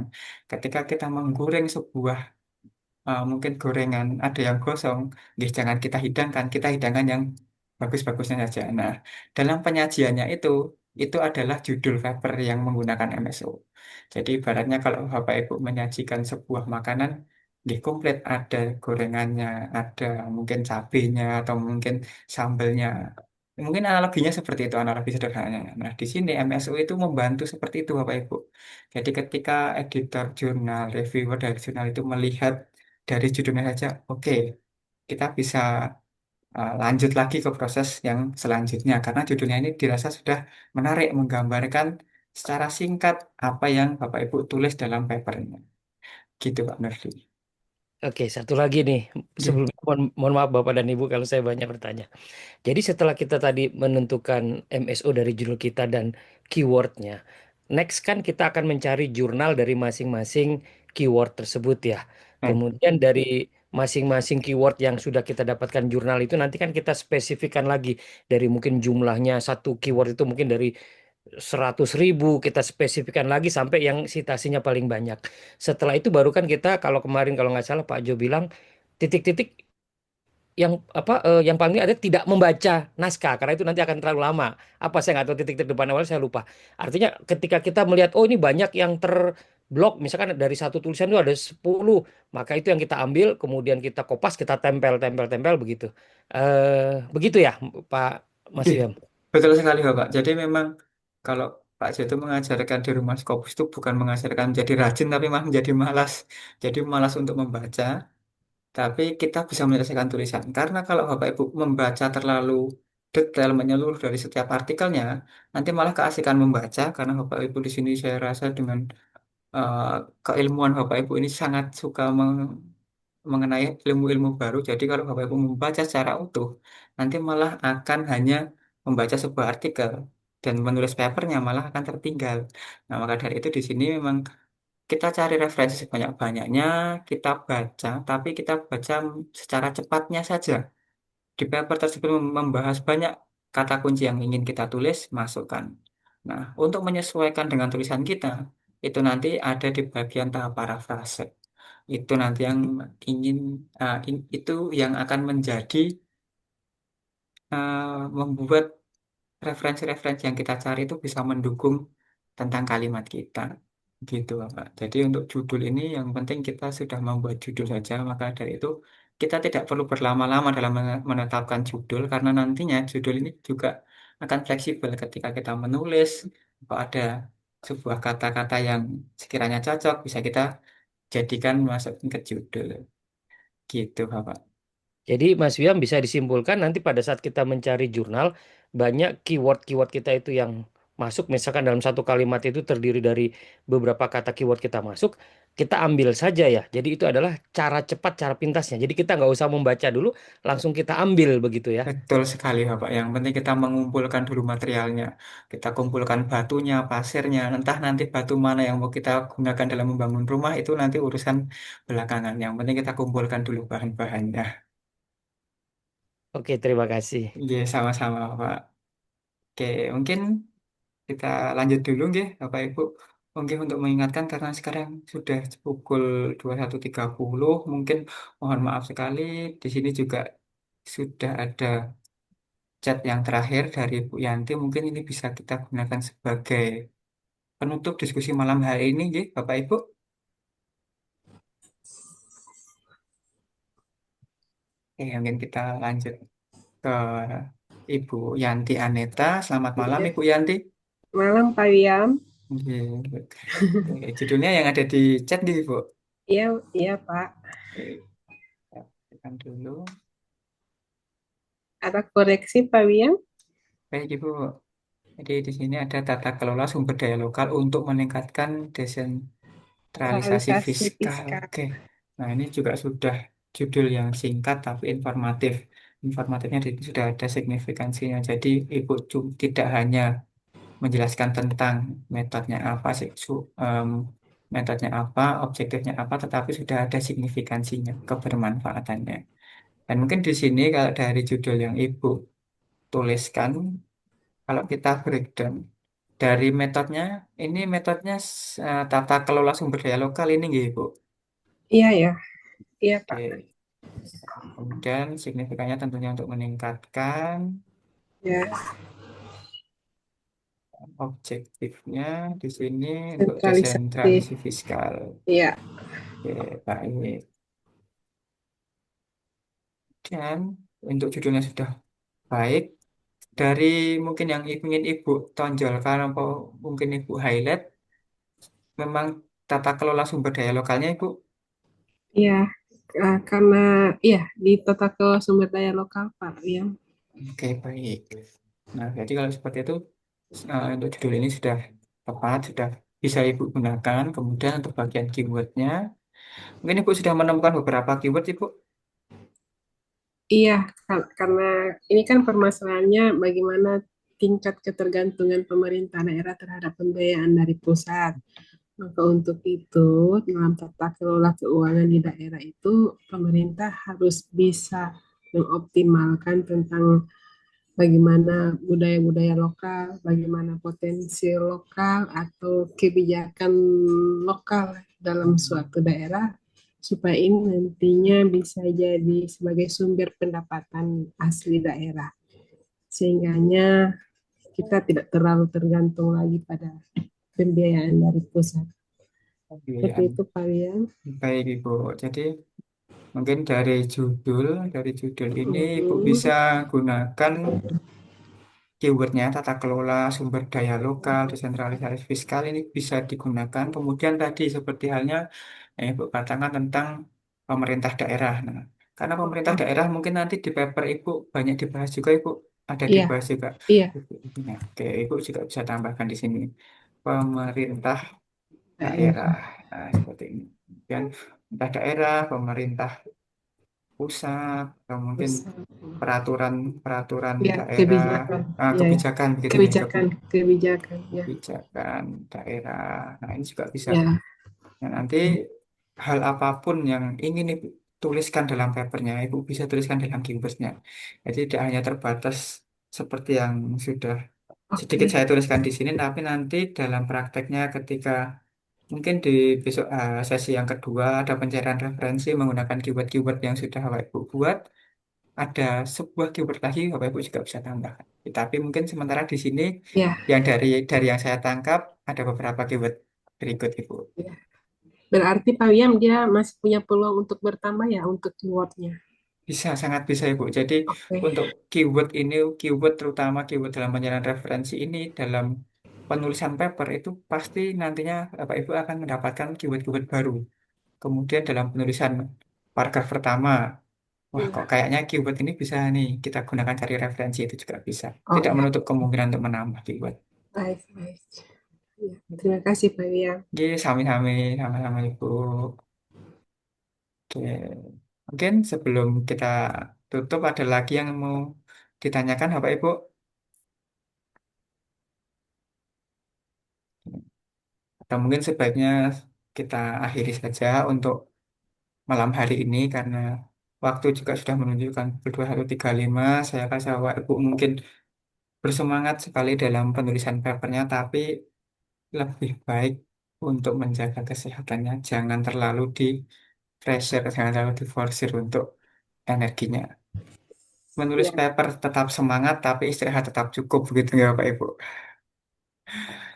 Ketika kita menggoreng sebuah mungkin gorengan ada yang gosong, jangan kita hidangkan yang bagus-bagusnya saja. Nah, dalam penyajiannya itu adalah judul paper yang menggunakan MSO. Jadi ibaratnya kalau Bapak Ibu menyajikan sebuah makanan, di komplit ada gorengannya, ada mungkin cabenya atau mungkin sambelnya. Mungkin analoginya seperti itu, analogi sederhananya. Nah, di sini MSO itu membantu seperti itu Bapak Ibu. Jadi ketika editor jurnal, reviewer dari jurnal itu melihat dari judulnya saja, oke, kita bisa lanjut lagi ke proses yang selanjutnya karena judulnya ini dirasa sudah menarik, menggambarkan secara singkat apa yang Bapak Ibu tulis dalam papernya. Gitu Pak Nurdi. Oke, satu lagi nih. Oke, Sebelumnya mohon maaf Bapak dan Ibu kalau saya banyak bertanya. Jadi setelah kita tadi menentukan MSO dari judul kita dan keywordnya, next kan kita akan mencari jurnal dari masing-masing keyword tersebut ya. Baik. Kemudian dari masing-masing keyword yang sudah kita dapatkan jurnal itu nanti kan kita spesifikkan lagi dari mungkin jumlahnya satu keyword itu mungkin dari 100.000 kita spesifikkan lagi sampai yang citasinya paling banyak. Setelah itu baru kan kita kalau kemarin kalau nggak salah Pak Jo bilang titik-titik yang paling ada tidak membaca naskah karena itu nanti akan terlalu lama. Apa saya nggak tahu titik-titik depan awal saya lupa. Artinya ketika kita melihat oh ini banyak yang terblok misalkan dari satu tulisan itu ada 10 maka itu yang kita ambil kemudian kita kopas kita tempel begitu. Begitu ya Pak Mas Ih, Ilham. betul sekali Bapak. Jadi memang kalau Pak Jo itu mengajarkan di rumah Scopus itu bukan mengajarkan menjadi rajin tapi malah menjadi malas. Jadi malas untuk membaca, tapi kita bisa menyelesaikan tulisan. Karena kalau Bapak Ibu membaca terlalu detail menyeluruh dari setiap artikelnya, nanti malah keasikan membaca karena Bapak Ibu di sini saya rasa dengan eh, keilmuan Bapak Ibu ini sangat suka mengenai ilmu-ilmu baru. Jadi kalau Bapak Ibu membaca secara utuh, nanti malah akan hanya membaca sebuah artikel dan menulis papernya malah akan tertinggal. Nah, maka dari itu di sini memang kita cari referensi sebanyak-banyaknya, kita baca, tapi kita baca secara cepatnya saja. Di paper tersebut membahas banyak kata kunci yang ingin kita tulis, masukkan. Nah, untuk menyesuaikan dengan tulisan kita, itu nanti ada di bagian tahap parafrase. Itu nanti yang ingin, itu yang akan menjadi, membuat referensi-referensi yang kita cari itu bisa mendukung tentang kalimat kita. Gitu, Bapak. Jadi untuk judul ini yang penting kita sudah membuat judul saja, maka dari itu kita tidak perlu berlama-lama dalam menetapkan judul karena nantinya judul ini juga akan fleksibel ketika kita menulis. Kalau ada sebuah kata-kata yang sekiranya cocok bisa kita jadikan masuk ke judul. Gitu, Bapak. Jadi Mas Wiam bisa disimpulkan nanti pada saat kita mencari jurnal banyak keyword-keyword kita itu yang masuk misalkan dalam satu kalimat itu terdiri dari beberapa kata keyword kita masuk kita ambil saja ya. Jadi itu adalah cara cepat cara pintasnya. Jadi kita nggak usah membaca dulu langsung kita ambil begitu ya. Betul sekali, Bapak. Yang penting kita mengumpulkan dulu materialnya. Kita kumpulkan batunya, pasirnya. Entah nanti batu mana yang mau kita gunakan dalam membangun rumah itu nanti urusan belakangan. Yang penting kita kumpulkan dulu bahan-bahannya. Oke, terima kasih. Iya, sama-sama, Pak. Oke, mungkin kita lanjut dulu, nggih, Bapak Ibu. Mungkin untuk mengingatkan karena sekarang sudah pukul 21.30, mungkin mohon maaf sekali. Di sini juga sudah ada chat yang terakhir dari Bu Yanti. Mungkin ini bisa kita gunakan sebagai penutup diskusi malam hari ini, nggih, Bapak Ibu. Oke, mungkin kita lanjut ke Ibu Yanti Aneta. Selamat malam, Iya. Ibu Yanti. Malam Pak Wiam. Nggih. Oke, judulnya yang ada di chat nih, Bu. Iya, iya Pak. Oke, kita tekan dulu. Ada koreksi Pak Wiam? Baik, Ibu. Jadi di sini ada tata kelola sumber daya lokal untuk meningkatkan desentralisasi Realisasi fiskal. fiskal. Oke. Nah, ini juga sudah judul yang singkat tapi informatif. Informatifnya di sini sudah ada signifikansinya. Jadi Ibu tidak hanya menjelaskan tentang metodenya apa sih, metodenya apa, objektifnya apa, tetapi sudah ada signifikansinya, kebermanfaatannya. Dan mungkin di sini kalau dari judul yang Ibu tuliskan, kalau kita breakdown dari metodenya, ini metodenya tata kelola sumber daya lokal ini nggih, Bu. Iya ya, iya Pak. Oke. Kemudian signifikannya tentunya untuk meningkatkan, Ya, objektifnya di sini untuk sentralisasi. desentralisasi fiskal. Iya, Oke, baik. Dan untuk judulnya sudah baik. Dari mungkin yang ingin Ibu tonjolkan atau mungkin Ibu highlight, memang tata kelola sumber daya lokalnya, Ibu. iya. Karena iya di tata kelola sumber daya lokal Pak Wiam. Oke, baik. Nah, jadi kalau seperti itu, untuk judul ini sudah tepat, sudah bisa Ibu gunakan. Kemudian untuk bagian keywordnya, mungkin Ibu sudah menemukan beberapa keyword, Ibu. Iya, karena ini kan permasalahannya bagaimana tingkat ketergantungan pemerintah daerah terhadap pembiayaan dari pusat. Maka untuk itu, dalam tata kelola keuangan di daerah itu, pemerintah harus bisa mengoptimalkan tentang bagaimana budaya-budaya lokal, bagaimana potensi lokal atau kebijakan lokal dalam suatu daerah, supaya ini nantinya bisa jadi sebagai sumber pendapatan asli daerah. Sehingganya kita tidak terlalu tergantung lagi pada pembiayaan dari pusat. Seperti Pembiayaan. itu, Pak Rian. Baik Ibu, jadi mungkin dari judul ini Ibu bisa gunakan keywordnya tata kelola sumber daya lokal, desentralisasi fiskal ini bisa digunakan. Kemudian tadi seperti halnya yang Ibu katakan tentang pemerintah daerah. Nah, karena pemerintah daerah mungkin nanti di paper Ibu banyak dibahas juga Ibu, ada Iya, dibahas juga. iya, Nah, oke, Ibu juga bisa tambahkan di sini pemerintah daerah. daerah. Nah, seperti ini. Kemudian pemerintah daerah, pemerintah pusat, atau mungkin Pusat. peraturan Ya, daerah, kebijakan. Ya, ya. kebijakan begitu ya, Kebijakan, ya. kebijakan daerah. Nah, ini juga bisa. Ya, Nah, nanti hal apapun yang ingin Ibu tuliskan dalam papernya, Ibu bisa tuliskan dalam keywordnya. Jadi tidak hanya terbatas seperti yang sudah sedikit oke. saya tuliskan di sini, tapi nanti dalam prakteknya ketika mungkin di besok sesi yang kedua ada pencarian referensi menggunakan keyword-keyword yang sudah Bapak Ibu buat. Ada sebuah keyword lagi Bapak Ibu juga bisa tambahkan. Tapi mungkin sementara di sini Ya, yang dari yang saya tangkap ada beberapa keyword berikut Ibu. ya. Berarti Pak Wiam dia masih punya peluang untuk bertambah ya untuk keywordnya. Bisa, sangat bisa Ibu. Jadi Oke. untuk keyword ini, keyword terutama keyword dalam pencarian referensi ini dalam penulisan paper itu pasti nantinya Bapak Ibu akan mendapatkan keyword-keyword baru. Kemudian dalam penulisan paragraf pertama, wah kok Ya. kayaknya keyword ini bisa nih kita gunakan cari referensi itu juga bisa. Oh Tidak ya, menutup kemungkinan untuk menambah keyword. baik, baik. Ya. Terima kasih Pak Wiam. Oke, sami-sami, sama-sama Ibu. Oke, mungkin sebelum kita tutup ada lagi yang mau ditanyakan Bapak Ibu? Atau mungkin sebaiknya kita akhiri saja untuk malam hari ini karena waktu juga sudah menunjukkan pukul 21.35. Saya rasa Bapak Ibu mungkin bersemangat sekali dalam penulisan papernya, tapi lebih baik untuk menjaga kesehatannya. Jangan terlalu di pressure, jangan terlalu diforsir untuk energinya. Menulis Ya, paper tetap semangat, tapi istirahat tetap cukup, begitu ya Bapak Ibu.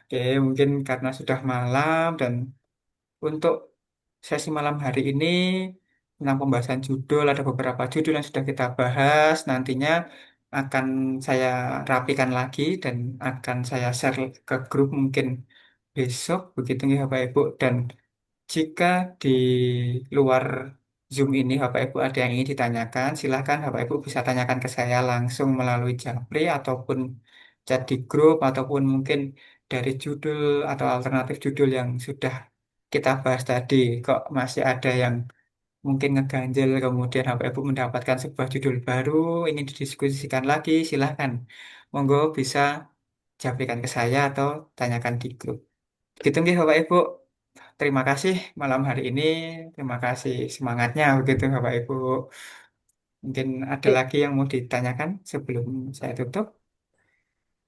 Oke, mungkin karena sudah malam dan untuk sesi malam hari ini tentang pembahasan judul, ada beberapa judul yang sudah kita bahas. Nantinya akan saya rapikan lagi dan akan saya share ke grup mungkin besok, begitu ya Bapak Ibu. Dan jika di luar Zoom ini Bapak Ibu ada yang ingin ditanyakan, silahkan Bapak Ibu bisa tanyakan ke saya langsung melalui Japri ataupun chat di grup ataupun mungkin dari judul atau alternatif judul yang sudah kita bahas tadi. Kok masih ada yang mungkin ngeganjel kemudian Bapak Ibu mendapatkan sebuah judul baru ingin didiskusikan lagi, silahkan. Monggo bisa japrikan ke saya atau tanyakan di grup. Gitu nggih Bapak Ibu. Terima kasih malam hari ini. Terima kasih semangatnya begitu Bapak Ibu. Mungkin ada ya, lagi yang mau ditanyakan sebelum saya tutup.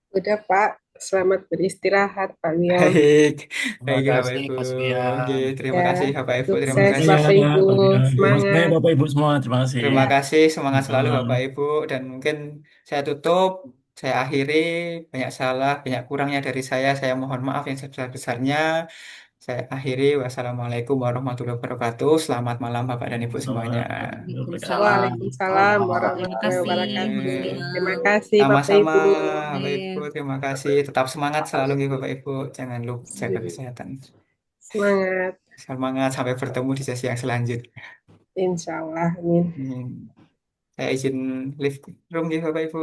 udah Pak. Selamat beristirahat Pak Wiam. Baik, Terima baik Bapak kasih Ibu. Mas Oke, Rian. terima Ya, kasih Bapak Ibu. Terima sukses kasih. Iya, Bapak Ibu. Pak Rian. Baik, Semangat. Bapak Ibu semua, terima kasih. Terima Ya, kasih, semangat selalu Malam. Bapak Ibu. Dan mungkin saya tutup, saya akhiri. Banyak salah, banyak kurangnya dari saya mohon maaf yang sebesar-besarnya. Saya akhiri. Wassalamualaikum warahmatullahi wabarakatuh. Selamat malam Bapak dan Ibu semuanya. Assalamualaikum warahmatullahi Waalaikumsalam. Waalaikumsalam Terima warahmatullahi kasih wabarakatuh. Mas Terima Rian. kasih Bapak Sama-sama Ibu. Bapak Ibu, Iya. terima kasih. Tetap semangat selalu nih Bapak Ibu. Jangan lupa jaga kesehatan. Semangat. Semangat sampai bertemu di sesi yang selanjutnya. Insya Allah. Amin. Saya izin lift room ya Bapak Ibu.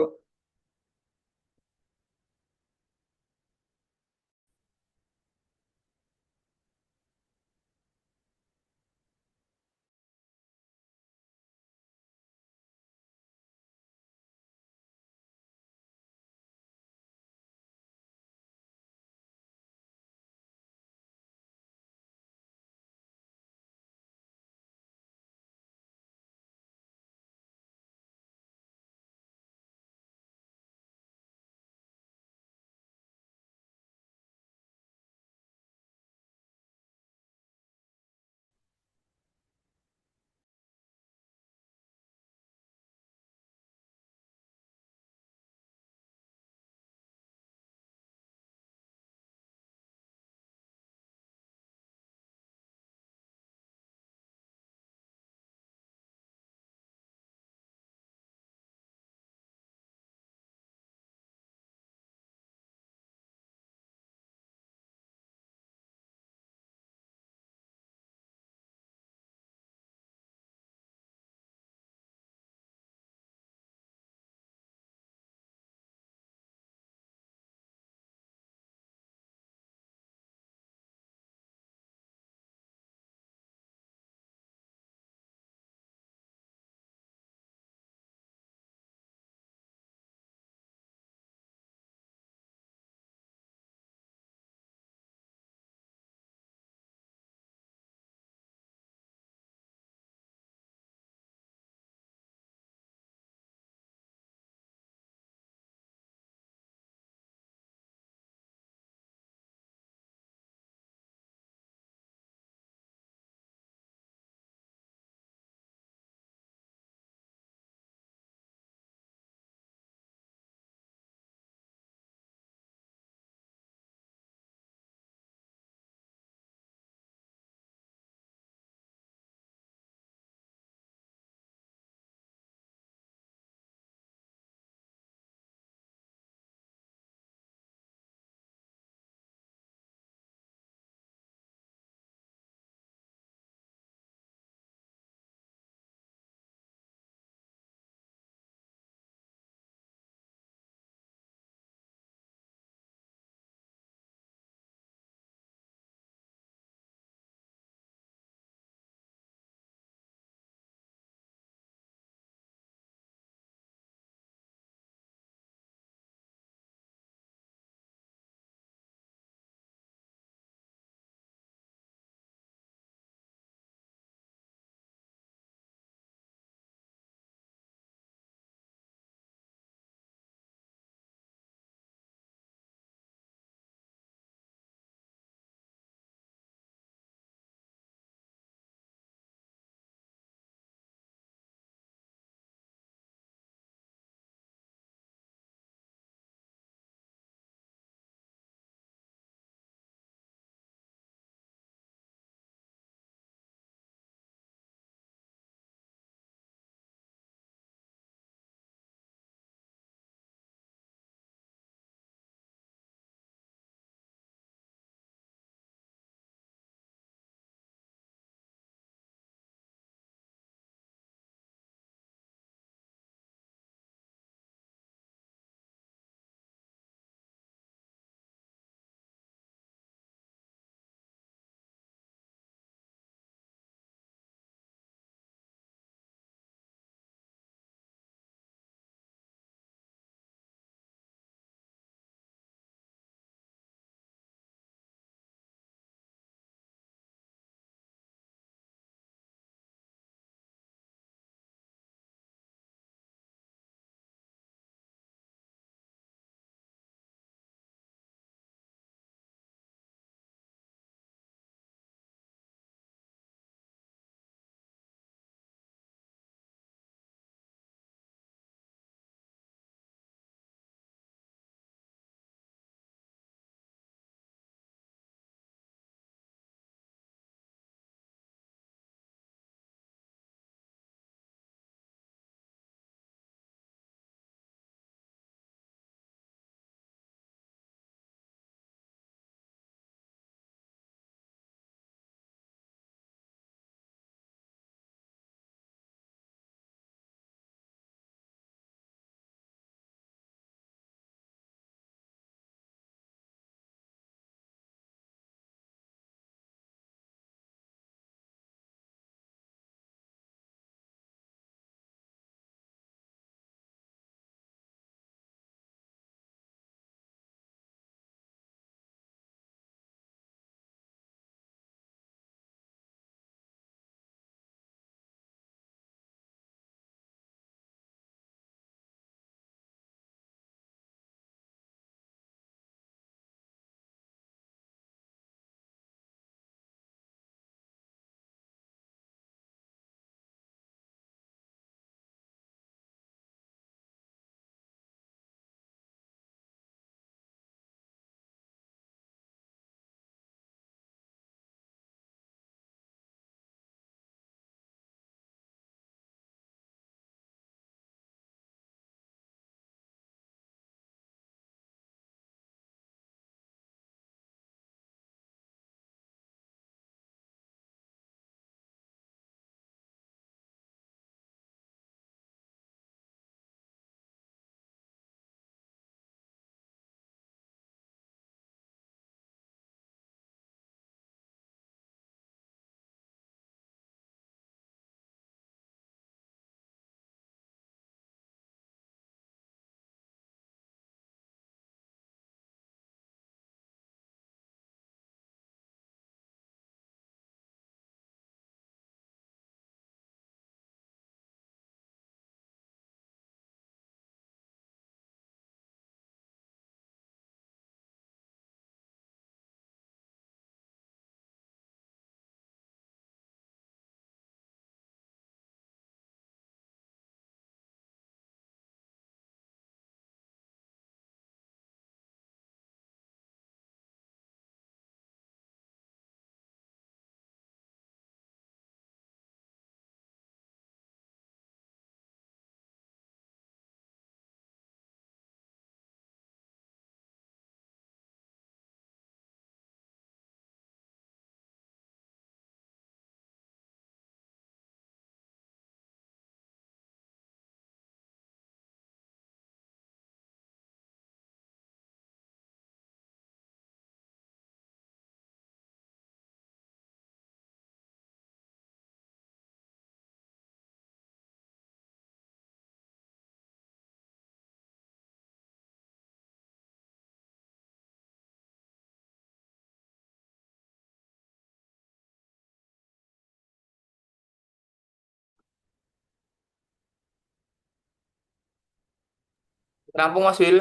Rampung Mas Wil.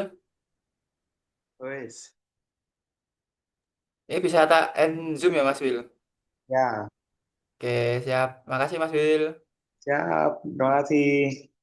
Wes, Ini bisa tak end Zoom ya Mas Wil? ya, Oke, siap. Makasih Mas Wil. siap. Terima kasih.